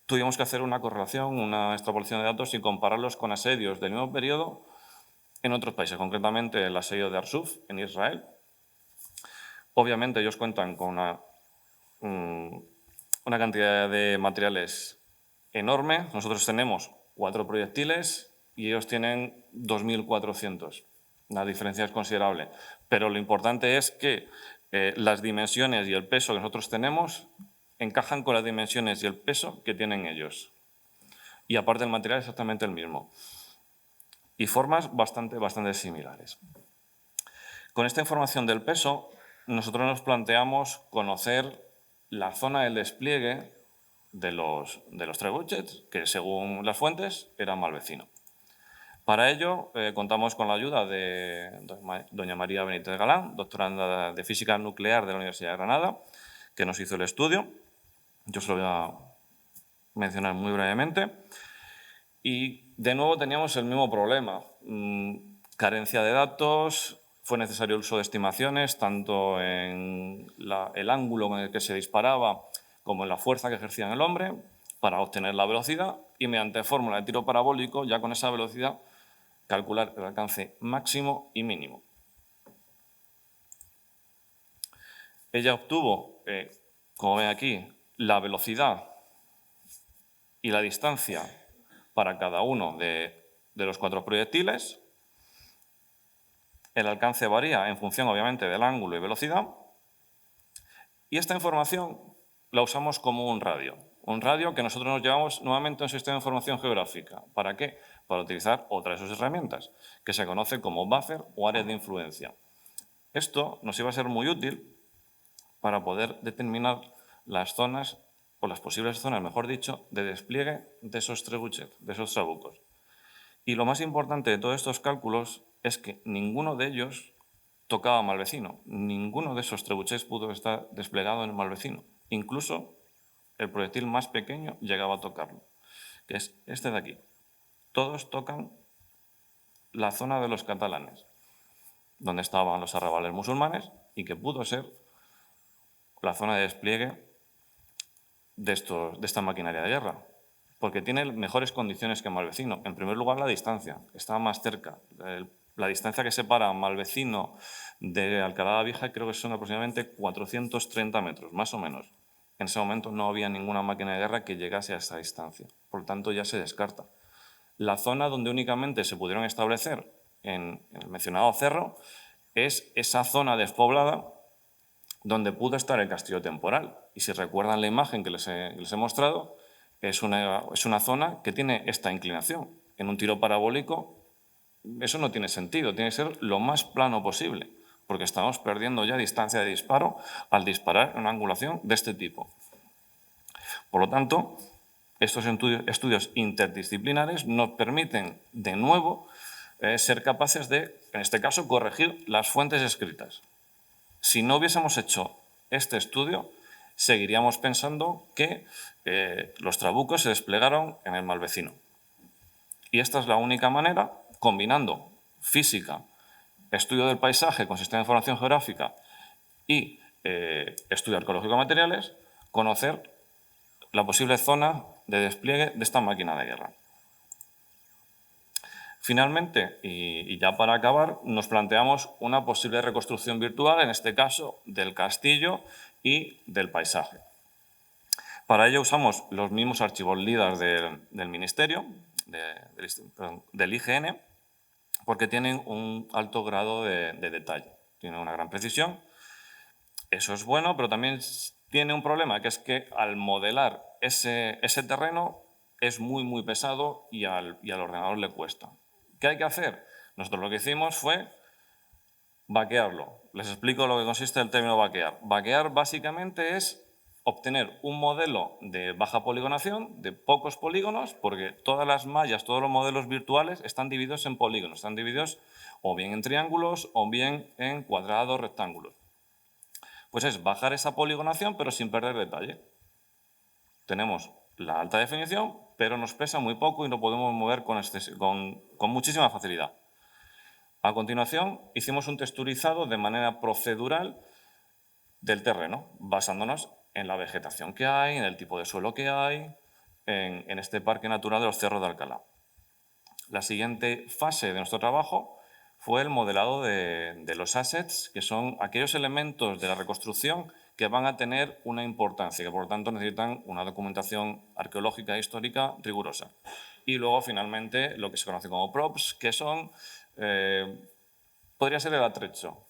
tuvimos que hacer una correlación, una extrapolación de datos y compararlos con asedios del mismo periodo en otros países, concretamente el asedio de Arsuf en Israel Obviamente ellos cuentan con una cantidad de materiales enorme. Nosotros tenemos 4 proyectiles y ellos tienen 2.400. La diferencia es considerable. Pero lo importante es que las dimensiones y el peso que nosotros tenemos encajan con las dimensiones y el peso que tienen ellos. Y aparte el material es exactamente el mismo. Y formas bastante similares. Con esta información del peso, nosotros nos planteamos conocer la zona del despliegue de los trebuchets, que según las fuentes era Malvecino. Para ello contamos con la ayuda de doña María Benítez Galán, doctoranda de Física Nuclear de la Universidad de Granada, que nos hizo el estudio. Yo se lo voy a mencionar muy brevemente. Y de nuevo teníamos el mismo problema, carencia de datos. Fue necesario el uso de estimaciones, tanto en el ángulo con el que se disparaba como en la fuerza que ejercía en el hombre, para obtener la velocidad y mediante fórmula de tiro parabólico, ya con esa velocidad, calcular el alcance máximo y mínimo. Ella obtuvo, como ven aquí, la velocidad y la distancia para cada uno de los 4 proyectiles. El alcance varía en función, obviamente, del ángulo y velocidad. Y esta información la usamos como un radio. Un radio que nosotros nos llevamos nuevamente a un sistema de información geográfica. ¿Para qué? Para utilizar otra de sus herramientas, que se conoce como buffer o área de influencia. Esto nos iba a ser muy útil para poder determinar las zonas, o las posibles zonas, mejor dicho, de despliegue de esos trebuchets, de esos trabucos. Y lo más importante de todos estos cálculos es que ninguno de ellos tocaba Malvecino. Ninguno de esos trebuchets pudo estar desplegado en Malvecino. Incluso el proyectil más pequeño llegaba a tocarlo, que es este de aquí. Todos tocan la zona de los catalanes, donde estaban los arrabales musulmanes y que pudo ser la zona de despliegue de esta maquinaria de guerra, porque tiene mejores condiciones que Malvecino. En primer lugar, la distancia, estaba más cerca. La distancia que separa Malvecino de Alcalá la Vieja creo que son aproximadamente 430 metros, más o menos. En ese momento no había ninguna máquina de guerra que llegase a esa distancia, por lo tanto ya se descarta. La zona donde únicamente se pudieron establecer en el mencionado cerro es esa zona despoblada donde pudo estar el castillo temporal. Y si recuerdan la imagen que les he mostrado, es una zona que tiene esta inclinación. En un tiro parabólico eso no tiene sentido, tiene que ser lo más plano posible, porque estamos perdiendo ya distancia de disparo al disparar en una angulación de este tipo. Por lo tanto, estos estudios interdisciplinares nos permiten, de nuevo, ser capaces de, en este caso, corregir las fuentes escritas. Si no hubiésemos hecho este estudio, seguiríamos pensando que los trabucos se desplegaron en el Malvecino. Y esta es la única manera, combinando física, estudio del paisaje con sistema de información geográfica y estudio arqueológico de materiales, conocer la posible zona de despliegue de esta máquina de guerra. Finalmente, y ya para acabar, nos planteamos una posible reconstrucción virtual, en este caso del castillo y del paisaje. Para ello usamos los mismos archivos LIDAR del Ministerio, del IGN, porque tienen un alto grado de detalle, tienen una gran precisión. Eso es bueno, pero también tiene un problema, que es que al modelar ese terreno es muy pesado y al ordenador le cuesta. ¿Qué hay que hacer? Nosotros lo que hicimos fue vaquearlo. Les explico lo que consiste el término vaquear. Vaquear básicamente es obtener un modelo de baja poligonación, de pocos polígonos, porque todas las mallas, todos los modelos virtuales están divididos en polígonos, están divididos o bien en triángulos o bien en cuadrados, rectángulos. Pues es bajar esa poligonación pero sin perder detalle. Tenemos la alta definición, pero nos pesa muy poco y lo podemos mover con muchísima facilidad. A continuación, hicimos un texturizado de manera procedural del terreno, basándonos en la vegetación que hay, en el tipo de suelo que hay, en este parque natural de los Cerros de Alcalá. La siguiente fase de nuestro trabajo fue el modelado de los assets, que son aquellos elementos de la reconstrucción que van a tener una importancia, que por lo tanto necesitan una documentación arqueológica e histórica rigurosa. Y luego, finalmente, lo que se conoce como props, que son, podría ser el atrecho,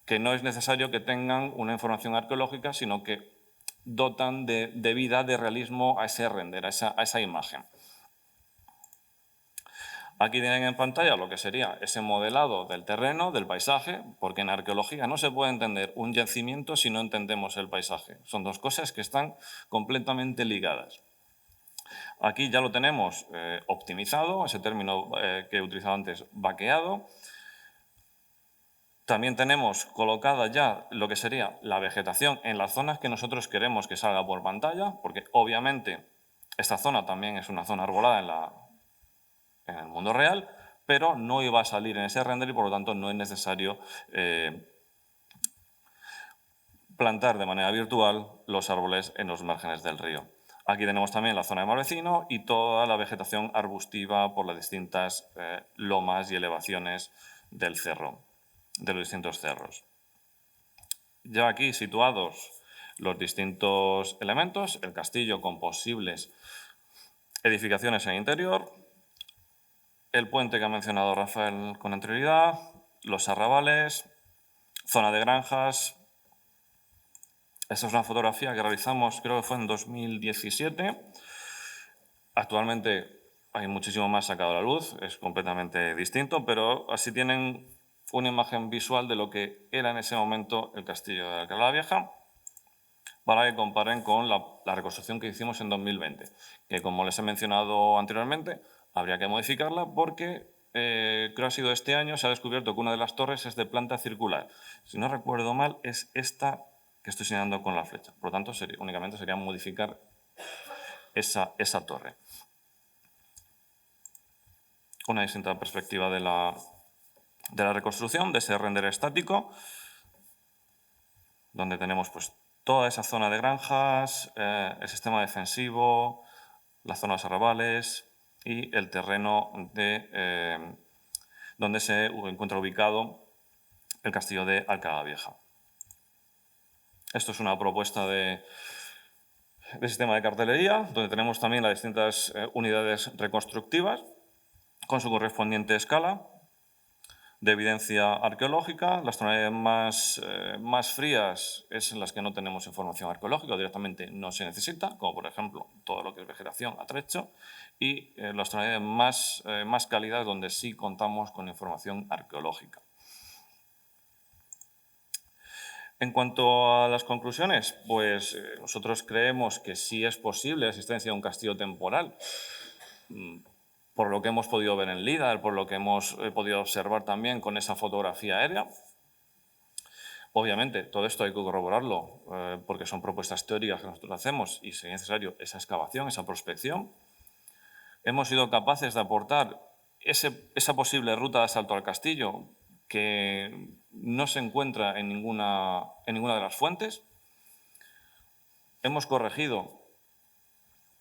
que no es necesario que tengan una información arqueológica, sino que dotan de vida, de realismo a ese render, a esa imagen. Aquí tienen en pantalla lo que sería ese modelado del terreno, del paisaje, porque en arqueología no se puede entender un yacimiento si no entendemos el paisaje. Son dos cosas que están completamente ligadas. Aquí ya lo tenemos optimizado, ese término que he utilizado antes, vaqueado. También tenemos colocada ya lo que sería la vegetación en las zonas que nosotros queremos que salga por pantalla, porque obviamente esta zona también es una zona arbolada en el mundo real, pero no iba a salir en ese render y por lo tanto no es necesario plantar de manera virtual los árboles en los márgenes del río. Aquí tenemos también la zona de mar vecino y toda la vegetación arbustiva por las distintas lomas y elevaciones del cerro, de los distintos cerros. Ya aquí situados los distintos elementos, el castillo con posibles edificaciones en el interior, el puente que ha mencionado Rafael con anterioridad, los arrabales, zona de granjas. Esta es una fotografía que realizamos, creo que fue en 2017. Actualmente hay muchísimo más sacado a la luz, es completamente distinto, pero así tienen una imagen visual de lo que era en ese momento el castillo de Alcalá la Vieja, para que comparen con la reconstrucción que hicimos en 2020, que como les he mencionado anteriormente, habría que modificarla porque creo que ha sido este año, se ha descubierto que una de las torres es de planta circular. Si no recuerdo mal, es esta que estoy señalando con la flecha. Por lo tanto, únicamente sería modificar esa torre. Una distinta perspectiva de la reconstrucción, de ese render estático, donde tenemos pues, toda esa zona de granjas, el sistema defensivo, las zonas arrabales y el terreno donde se encuentra ubicado el castillo de Alcalá la Vieja. Esto es una propuesta de sistema de cartelería, donde tenemos también las distintas unidades reconstructivas con su correspondiente escala de evidencia arqueológica. Las tonalidades más frías es en las que no tenemos información arqueológica, directamente no se necesita, como por ejemplo todo lo que es vegetación, atrecho, y las tonalidades más cálidas donde sí contamos con información arqueológica. En cuanto a las conclusiones, pues nosotros creemos que sí es posible la existencia de un castillo temporal, por lo que hemos podido ver en LIDAR, por lo que hemos podido observar también con esa fotografía aérea. Obviamente, todo esto hay que corroborarlo porque son propuestas teóricas que nosotros hacemos y sería necesario esa excavación, esa prospección. Hemos sido capaces de aportar esa posible ruta de asalto al castillo que no se encuentra en ninguna de las fuentes. Hemos corregido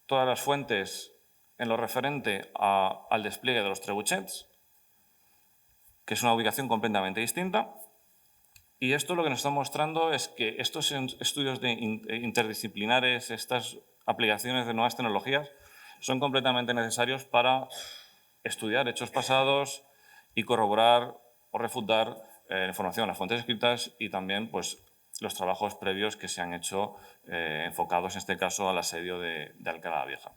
todas las fuentes en lo referente al despliegue de los trebuchets, que es una ubicación completamente distinta. Y esto lo que nos está mostrando es que estos estudios interdisciplinares, estas aplicaciones de nuevas tecnologías, son completamente necesarios para estudiar hechos pasados y corroborar o refutar información en las fuentes escritas y también pues, los trabajos previos que se han hecho enfocados, en este caso, al asedio de Alcalá la Vieja.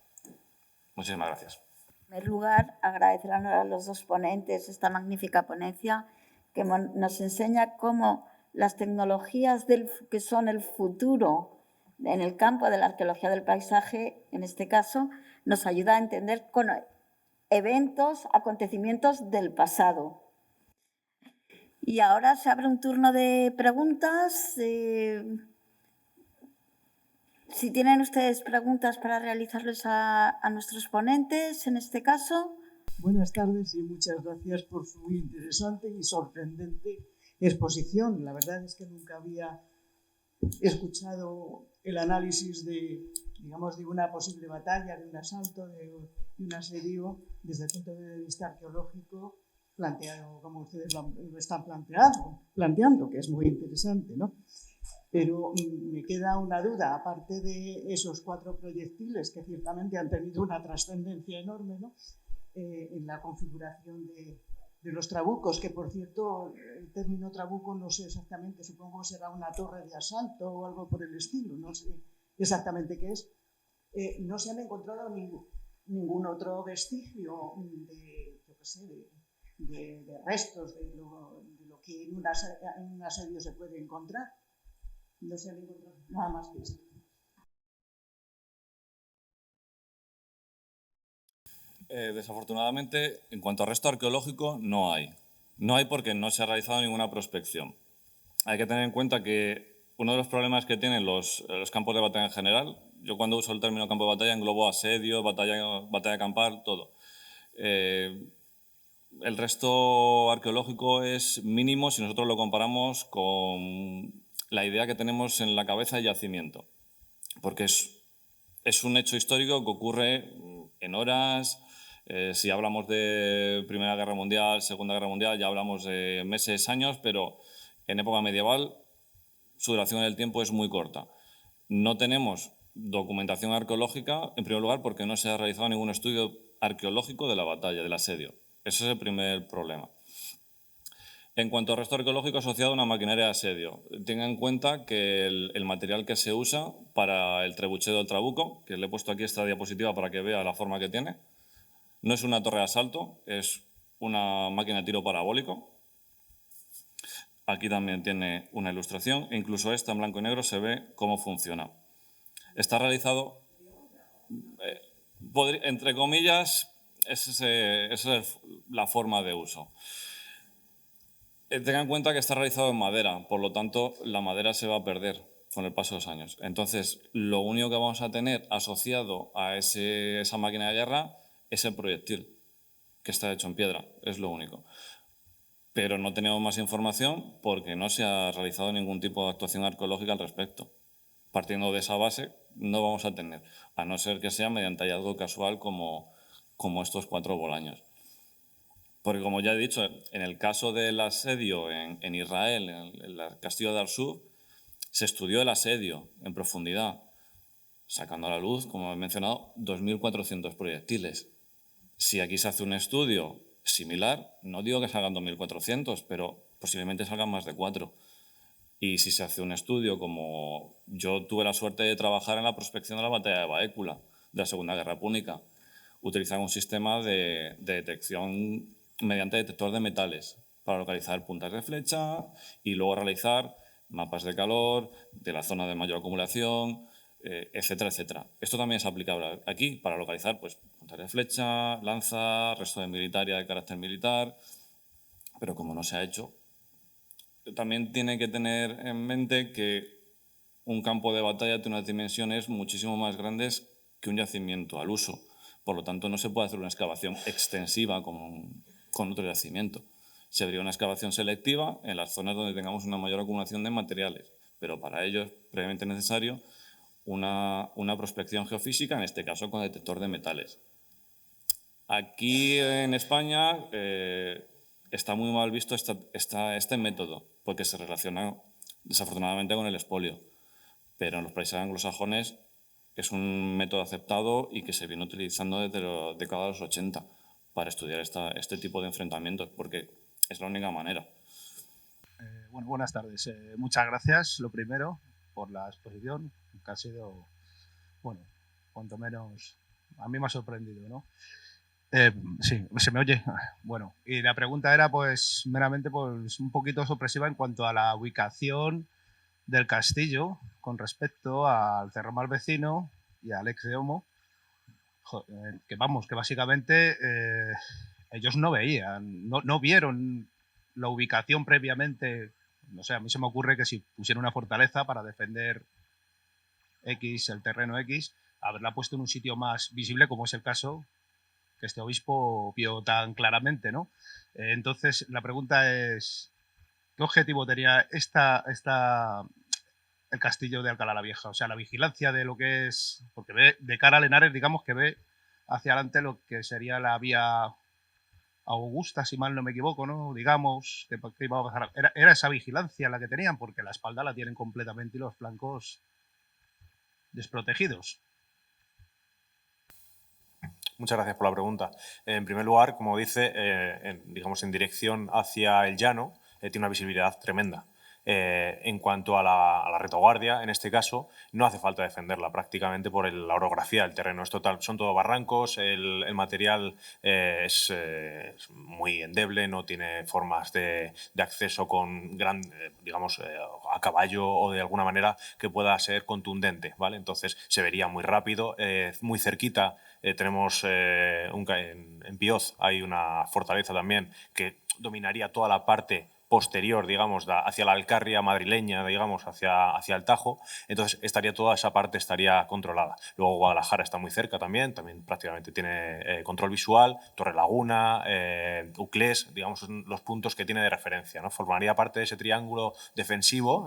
Muchísimas gracias. En primer lugar, agradecer a los dos ponentes esta magnífica ponencia que nos enseña cómo las tecnologías que son el futuro en el campo de la arqueología del paisaje, en este caso, nos ayuda a entender con eventos, acontecimientos del pasado. Y ahora se abre un turno de preguntas. Si tienen ustedes preguntas para realizarles a nuestros ponentes, en este caso. Buenas tardes y muchas gracias por su muy interesante y sorprendente exposición. La verdad es que nunca había escuchado el análisis de una posible batalla, de un asalto, de un asedio desde el punto de vista arqueológico, planteado como ustedes lo están planteando, que es muy interesante, ¿no? Pero me queda una duda, aparte de esos 4 proyectiles que ciertamente han tenido una trascendencia enorme, ¿no? En la configuración de los trabucos, que por cierto, el término trabuco no sé exactamente, supongo que será una torre de asalto o algo por el estilo, no sé exactamente qué es. No se han encontrado ningún otro vestigio de, yo qué sé, de restos de lo que en un asedio se puede encontrar. No se han encontrado nada más que esto. Desafortunadamente, en cuanto a resto arqueológico, no hay. No hay porque no se ha realizado ninguna prospección. Hay que tener en cuenta que uno de los problemas que tienen los campos de batalla en general, yo cuando uso el término campo de batalla englobo asedio, batalla campal, todo. El resto arqueológico es mínimo si nosotros lo comparamos con la idea que tenemos en la cabeza de yacimiento, porque es un hecho histórico que ocurre en horas. Si hablamos de Primera Guerra Mundial, Segunda Guerra Mundial, ya hablamos de meses, años, pero en época medieval su duración en el tiempo es muy corta. No tenemos documentación arqueológica, en primer lugar, porque no se ha realizado ningún estudio arqueológico de la batalla, del asedio. Ese es el primer problema. En cuanto al resto arqueológico asociado a una maquinaria de asedio, tengan en cuenta que el material que se usa para el trebuchet del trabuco, que le he puesto aquí esta diapositiva para que vea la forma que tiene, no es una torre de asalto, es una máquina de tiro parabólico. Aquí también tiene una ilustración, e incluso esta en blanco y negro se ve cómo funciona. Está realizado, entre comillas, esa es la forma de uso. Tengan en cuenta que está realizado en madera, por lo tanto, la madera se va a perder con el paso de los años. Entonces, lo único que vamos a tener asociado a esa máquina de guerra es el proyectil, que está hecho en piedra, es lo único. Pero no tenemos más información porque no se ha realizado ningún tipo de actuación arqueológica al respecto. Partiendo de esa base, no vamos a tener, a no ser que sea mediante hallazgo casual como estos 4 bolaños. Porque, como ya he dicho, en el caso del asedio en Israel, en el castillo de Arsuf, se estudió el asedio en profundidad, sacando a la luz, como he mencionado, 2.400 proyectiles. Si aquí se hace un estudio similar, no digo que salgan 2.400, pero posiblemente salgan más de 4. Y si se hace un estudio, como yo tuve la suerte de trabajar en la prospección de la batalla de Baécula, de la Segunda Guerra Púnica, utilizar un sistema de detección mediante detector de metales para localizar puntas de flecha y luego realizar mapas de calor, de la zona de mayor acumulación, etcétera, etcétera. Esto también es aplicable aquí para localizar pues, puntas de flecha, lanza, resto de militaria de carácter militar, pero como no se ha hecho, también tiene que tener en mente que un campo de batalla tiene unas dimensiones muchísimo más grandes que un yacimiento al uso. Por lo tanto, no se puede hacer una excavación extensiva con otro yacimiento. Se haría una excavación selectiva en las zonas donde tengamos una mayor acumulación de materiales, pero para ello es previamente necesario una prospección geofísica, en este caso con detector de metales. Aquí en España está muy mal visto este método, porque se relaciona desafortunadamente con el expolio, pero en los países anglosajones es un método aceptado y que se viene utilizando desde la década de los 80 para estudiar este tipo de enfrentamientos, porque es la única manera. Bueno, buenas tardes. Muchas gracias, lo primero, por la exposición, que ha sido, bueno, cuanto menos, a mí me ha sorprendido, ¿no? Sí, ¿se me oye? Bueno, y la pregunta era, pues, meramente, pues, un poquito sorpresiva en cuanto a la ubicación del castillo con respecto al Cerromal vecino y al ex de Homo, que vamos, que básicamente ellos no veían, no vieron la ubicación previamente. No sé, a mí se me ocurre que si pusieran una fortaleza para defender X, el terreno X, haberla puesto en un sitio más visible, como es el caso que este obispo vio tan claramente, ¿no? Entonces, la pregunta es, ¿qué objetivo tenía el castillo de Alcalá la Vieja? O sea, la vigilancia de lo que es, porque ve de cara a Henares, digamos que ve hacia adelante lo que sería la vía Augusta, si mal no me equivoco, ¿no? Digamos, que iba a pasar. Era esa vigilancia la que tenían, porque la espalda la tienen completamente y los flancos desprotegidos. Muchas gracias por la pregunta. En primer lugar, como dice, digamos en dirección hacia el llano, tiene una visibilidad tremenda. En cuanto a la retaguardia, en este caso, no hace falta defenderla prácticamente por la orografía del terreno. Es total, son todo barrancos, el material es muy endeble, no tiene formas de acceso con digamos, a caballo o de alguna manera que pueda ser contundente, ¿vale? Entonces se vería muy rápido, muy cerquita. Tenemos en Pioz hay una fortaleza también que dominaría toda la parte posterior, digamos, hacia la Alcarria madrileña, digamos, hacia el Tajo. Entonces toda esa parte estaría controlada. Luego Guadalajara está muy cerca también prácticamente tiene control visual, Torrelaguna, Uclés, digamos, son los puntos que tiene de referencia, ¿no? Formaría parte de ese triángulo defensivo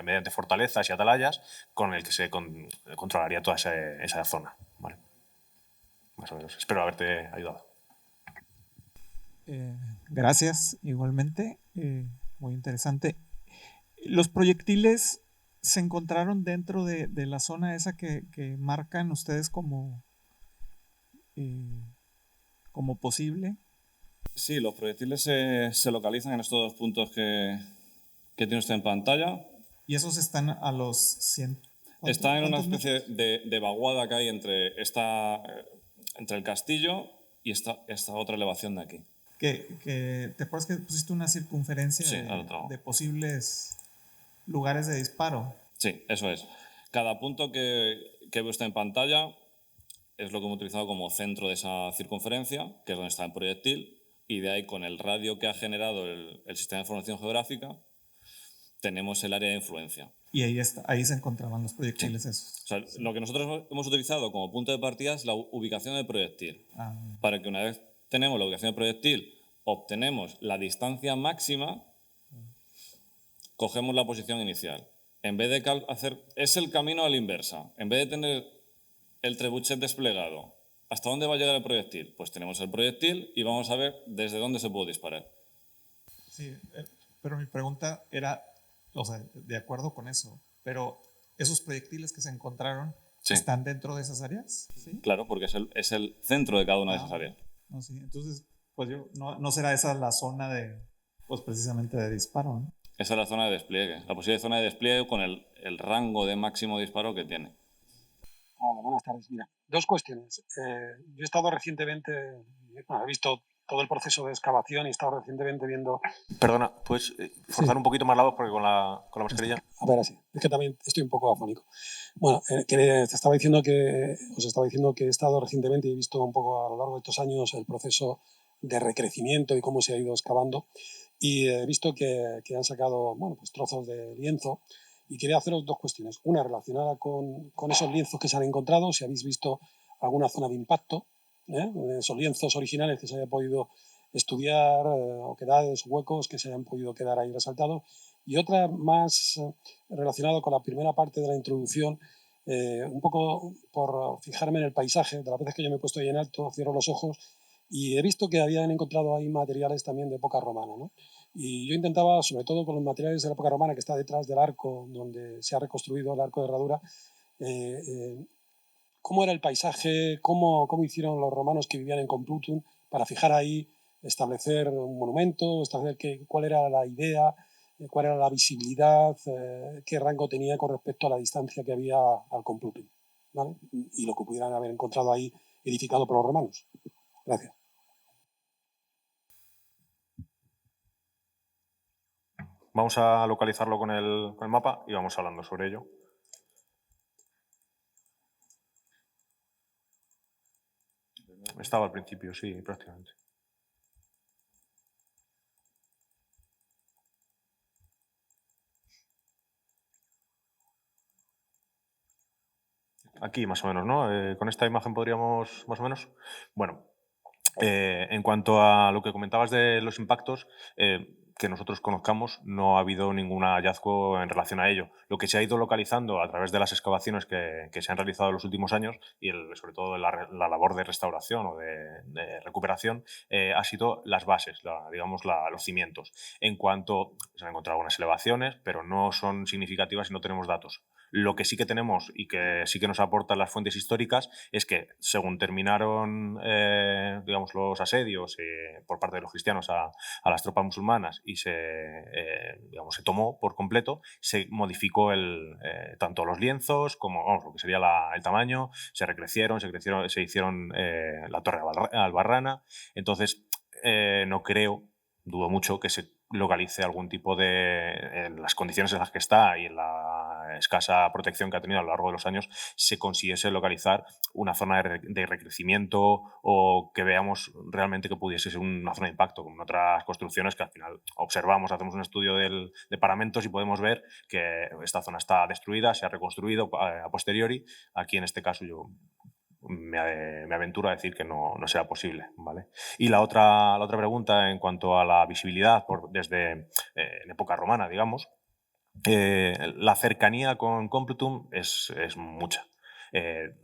mediante fortalezas y atalayas con el que se controlaría toda esa zona, ¿vale? Más o menos. Espero haberte ayudado. Gracias, igualmente. Muy interesante. ¿Los proyectiles se encontraron dentro de la zona esa que marcan ustedes como posible? Sí, los proyectiles se localizan en estos dos puntos que tiene usted en pantalla. ¿Y esos están a los 100? Está en una especie de vaguada que hay entre el castillo y esta otra elevación de aquí. ¿Te acuerdas que pusiste una circunferencia de posibles lugares de disparo? Sí, eso es. Cada punto que ve usted en pantalla es lo que hemos utilizado como centro de esa circunferencia, que es donde está el proyectil, y de ahí, con el radio que ha generado el sistema de información geográfica, tenemos el área de influencia. Y ahí se encontraban los proyectiles esos. O sea, lo que nosotros hemos utilizado como punto de partida es la ubicación del proyectil. Para que una vez tenemos la ubicación del proyectil, obtenemos la distancia máxima, cogemos la posición inicial. En vez de es el camino a la inversa. En vez de tener el trebuchet desplegado, ¿hasta dónde va a llegar el proyectil? Pues tenemos el proyectil y vamos a ver desde dónde se puede disparar. Sí, pero mi pregunta era, o sea, de acuerdo con eso, pero ¿esos proyectiles que se encontraron están dentro de esas áreas? ¿Sí? Claro, porque es el centro de cada una de esas áreas. No, sí. Entonces, pues no será esa la zona pues precisamente de disparo, ¿no? Esa es la zona de despliegue, la posible zona de despliegue con el rango de máximo disparo que tiene. Hola, buenas tardes. Mira, dos cuestiones. Yo he estado recientemente, he visto todo el proceso de excavación y he estado recientemente viendo... Perdona, ¿puedes forzar un poquito más la voz porque con la mascarilla? A ver, así. Es que también estoy un poco afónico. Bueno, te estaba diciendo que he estado recientemente y he visto un poco a lo largo de estos años el proceso de recrecimiento y cómo se ha ido excavando. Y he visto que han sacado, bueno, pues trozos de lienzo. Y quería haceros dos cuestiones. Una relacionada con esos lienzos que se han encontrado, si habéis visto alguna zona de impacto, esos lienzos originales que se haya podido estudiar, oquedades, huecos que se hayan podido quedar ahí resaltados. Y otra más relacionada con la primera parte de la introducción, un poco por fijarme en el paisaje. De las veces que yo me he puesto ahí en alto, cierro los ojos y he visto que habían encontrado ahí materiales también de época romana, ¿no? Y yo intentaba, sobre todo con los materiales de la época romana que está detrás del arco donde se ha reconstruido el arco de herradura, cómo era el paisaje, cómo hicieron los romanos que vivían en Complutum para fijar ahí, establecer un monumento, establecer cuál era la idea, cuál era la visibilidad, qué rango tenía con respecto a la distancia que había al Complutum, ¿vale? Y lo que pudieran haber encontrado ahí edificado por los romanos. Gracias. Vamos a localizarlo con el mapa y vamos hablando sobre ello. Estaba al principio, sí, prácticamente. Aquí más o menos, ¿no? Con esta imagen podríamos, más o menos. Bueno, en cuanto a lo que comentabas de los impactos, que nosotros conozcamos no ha habido ningún hallazgo en relación a ello. Lo que se ha ido localizando a través de las excavaciones que se han realizado en los últimos años y sobre todo la labor de restauración o de recuperación ha sido las bases, los cimientos. En cuanto se han encontrado algunas elevaciones, pero no son significativas y no tenemos datos. Lo que sí que tenemos y que sí que nos aportan las fuentes históricas es que según terminaron los asedios por parte de los cristianos a las tropas musulmanas y se tomó por completo, se modificó tanto los lienzos como lo que sería el tamaño, se hicieron la torre albarrana. Entonces, no creo, dudo mucho que se localice algún tipo en las condiciones en las que está y en la escasa protección que ha tenido a lo largo de los años, se consiguiese localizar una zona de recrecimiento o que veamos realmente que pudiese ser una zona de impacto, como en otras construcciones que al final observamos, hacemos un estudio de paramentos y podemos ver que esta zona está destruida, se ha reconstruido a posteriori. Aquí en este caso yo me aventuro a decir que no será posible, ¿vale? Y la otra pregunta en cuanto a la visibilidad desde en época romana, digamos, la cercanía con Complutum es mucha.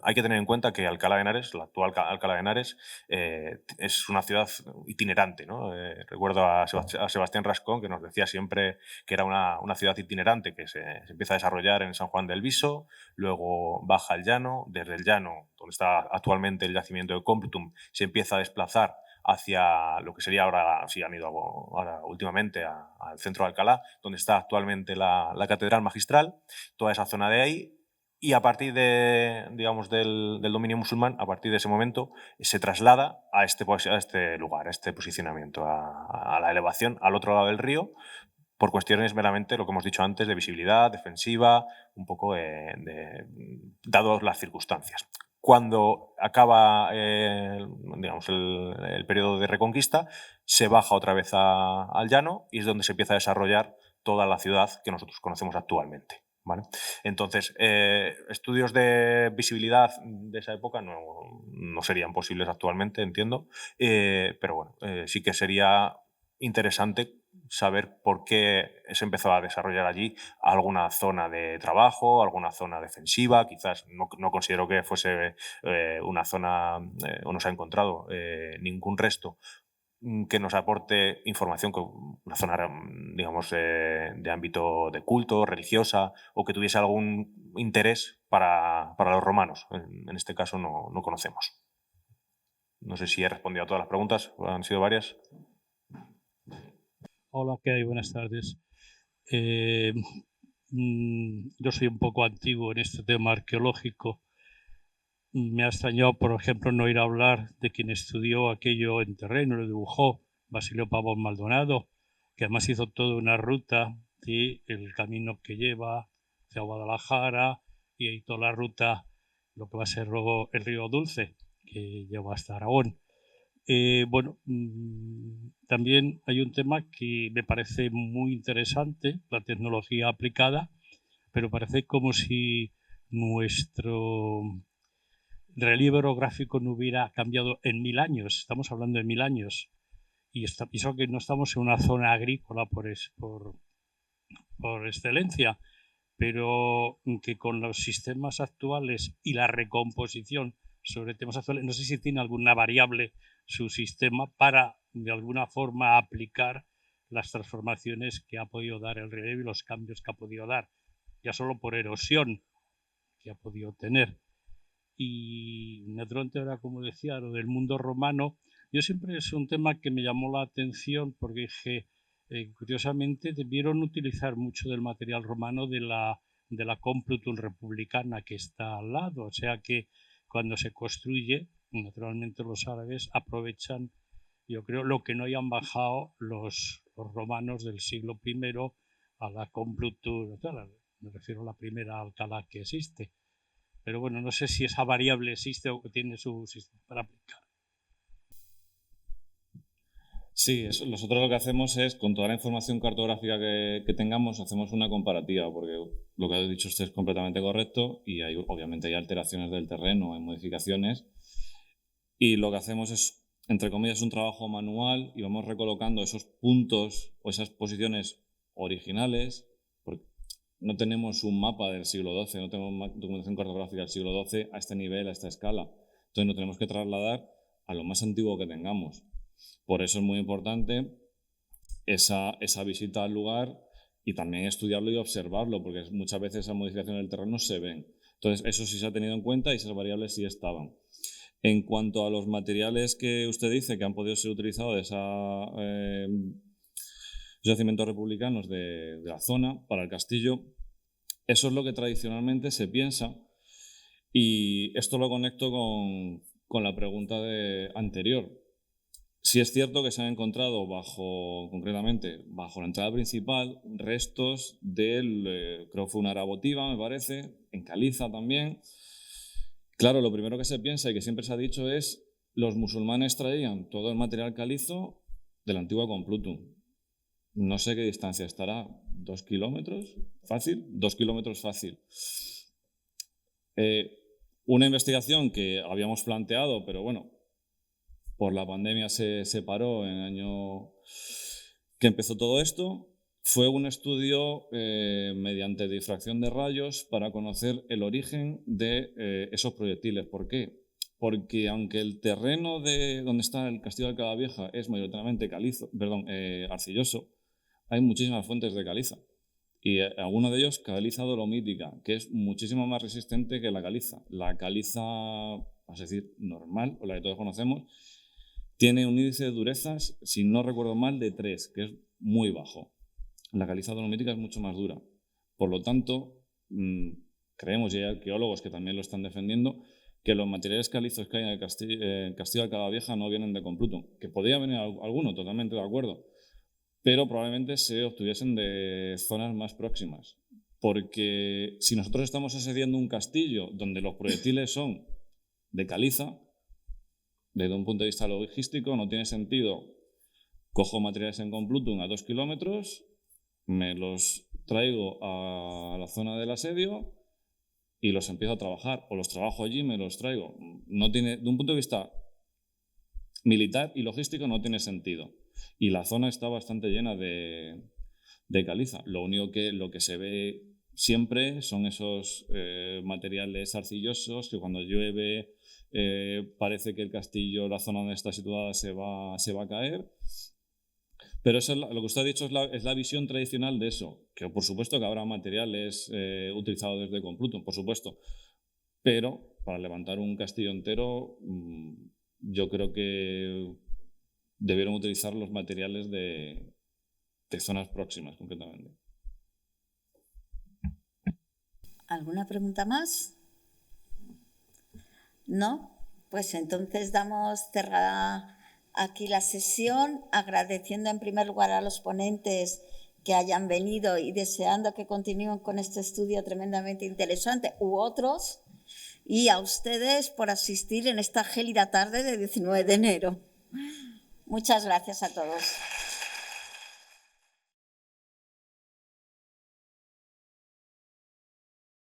Hay que tener en cuenta que Alcalá de Henares, la actual Alcalá de Henares, es una ciudad itinerante, ¿no? Recuerdo a Sebastián Rascón, que nos decía siempre que era una ciudad itinerante que se empieza a desarrollar en San Juan del Viso, luego baja al llano, desde el llano, donde está actualmente el yacimiento de Complutum, se empieza a desplazar hacia lo que sería ahora, si han ido ahora últimamente al centro de Alcalá, donde está actualmente la Catedral Magistral, toda esa zona de ahí. Y a partir del dominio musulmán, a partir de ese momento, se traslada a este lugar, a este posicionamiento, a la elevación, al otro lado del río, por cuestiones meramente, lo que hemos dicho antes, de visibilidad, defensiva, un poco dadas las circunstancias. Cuando acaba el periodo de reconquista, se baja otra vez al llano y es donde se empieza a desarrollar toda la ciudad que nosotros conocemos actualmente, ¿vale? Entonces, estudios de visibilidad de esa época no serían posibles actualmente, entiendo, pero bueno, sí que sería interesante saber por qué se empezó a desarrollar allí alguna zona de trabajo, alguna zona defensiva. Quizás no considero que fuese una zona, o no se ha encontrado ningún resto que nos aporte información, una zona, digamos, de ámbito de culto, religiosa, o que tuviese algún interés para los romanos. En este caso no conocemos. No sé si he respondido a todas las preguntas, han sido varias. Hola, ¿qué hay? Buenas tardes. Yo soy un poco antiguo en este tema arqueológico. Me ha extrañado, por ejemplo, no ir a hablar de quien estudió aquello en terreno, lo dibujó, Basilio Pavón Maldonado, que además hizo toda una ruta, ¿sí? El camino que lleva hacia Guadalajara y ahí toda la ruta, lo que va a ser luego el río Dulce, que lleva hasta Aragón. También hay un tema que me parece muy interesante, la tecnología aplicada, pero parece como si nuestro relieve orográfico no hubiera cambiado en 1000 años. Estamos hablando de 1000 años. Y pienso que no estamos en una zona agrícola por excelencia, pero que con los sistemas actuales y la recomposición sobre temas actuales, no sé si tiene alguna variable su sistema para de alguna forma aplicar las transformaciones que ha podido dar el relieve y los cambios que ha podido dar, ya solo por erosión que ha podido tener. Y naturalmente ahora, como decía, lo del mundo romano, yo siempre es un tema que me llamó la atención porque dije, curiosamente debieron utilizar mucho del material romano de la Complutum republicana que está al lado, o sea que cuando se construye, naturalmente los árabes aprovechan, yo creo, lo que no hayan bajado los romanos del siglo I a la Complutum, me refiero a la primera Alcalá que existe. Pero bueno, no sé si esa variable existe o tiene su sistema para aplicar. Sí, nosotros lo que hacemos es, con toda la información cartográfica que tengamos, hacemos una comparativa, porque lo que ha dicho usted es completamente correcto y obviamente hay alteraciones del terreno, hay modificaciones, y lo que hacemos es entre comillas, un trabajo manual y vamos recolocando esos puntos o esas posiciones originales, porque no tenemos un mapa del siglo XII, no tenemos documentación cartográfica del siglo XII a este nivel, a esta escala. Entonces nos tenemos que trasladar a lo más antiguo que tengamos. Por eso es muy importante esa visita al lugar y también estudiarlo y observarlo, porque muchas veces esas modificaciones del terreno se ven. Entonces eso sí se ha tenido en cuenta y esas variables sí estaban. En cuanto a los materiales que usted dice que han podido ser utilizados de esos yacimientos republicanos de la zona para el castillo, eso es lo que tradicionalmente se piensa, y esto lo conecto con la pregunta anterior. Sí es cierto que se han encontrado concretamente bajo la entrada principal, restos creo que fue una arabotiva, me parece, en caliza también. Claro, lo primero que se piensa y que siempre se ha dicho es los musulmanes traían todo el material calizo de la antigua Complutum. No sé qué distancia estará, 2 kilómetros, fácil, 2 kilómetros fácil. Una investigación que habíamos planteado, pero bueno, por la pandemia se paró en el año que empezó todo esto, fue un estudio mediante difracción de rayos para conocer el origen de esos proyectiles. ¿Por qué? Porque aunque el terreno de donde está el Castillo de Alcalá Vieja es mayoritariamente arcilloso, hay muchísimas fuentes de caliza. Y alguno de ellos caliza dolomítica, que es muchísimo más resistente que la caliza. La caliza, vamos a decir, normal, o la que todos conocemos, tiene un índice de durezas, si no recuerdo mal, de 3, que es muy bajo. La caliza dolomítica es mucho más dura. Por lo tanto, creemos, y hay arqueólogos que también lo están defendiendo, que los materiales calizos que hay en el Castillo de Alcalá Vieja no vienen de Complutum. Que podría venir alguno, totalmente de acuerdo, pero probablemente se obtuviesen de zonas más próximas. Porque si nosotros estamos asediando un castillo donde los proyectiles son de caliza, desde un punto de vista logístico no tiene sentido. Cojo materiales en Complutum a 2 kilómetros, me los traigo a la zona del asedio y los empiezo a trabajar, o los trabajo allí y me los traigo. No tiene, de un punto de vista militar y logístico no tiene sentido. Y la zona está bastante llena de caliza. Lo único lo que se ve siempre son esos materiales arcillosos que cuando llueve parece que el castillo, la zona donde está situada, se va a caer. Pero eso es lo que usted ha dicho es la visión tradicional de eso. Que por supuesto que habrá materiales utilizados desde Complutum, por supuesto. Pero para levantar un castillo entero, yo creo que debieron utilizar los materiales de zonas próximas, concretamente. ¿Alguna pregunta más? ¿No? Pues entonces damos cerrada aquí la sesión, agradeciendo en primer lugar a los ponentes que hayan venido y deseando que continúen con este estudio tremendamente interesante u otros, y a ustedes por asistir en esta gélida tarde de 19 de enero. Muchas gracias a todos.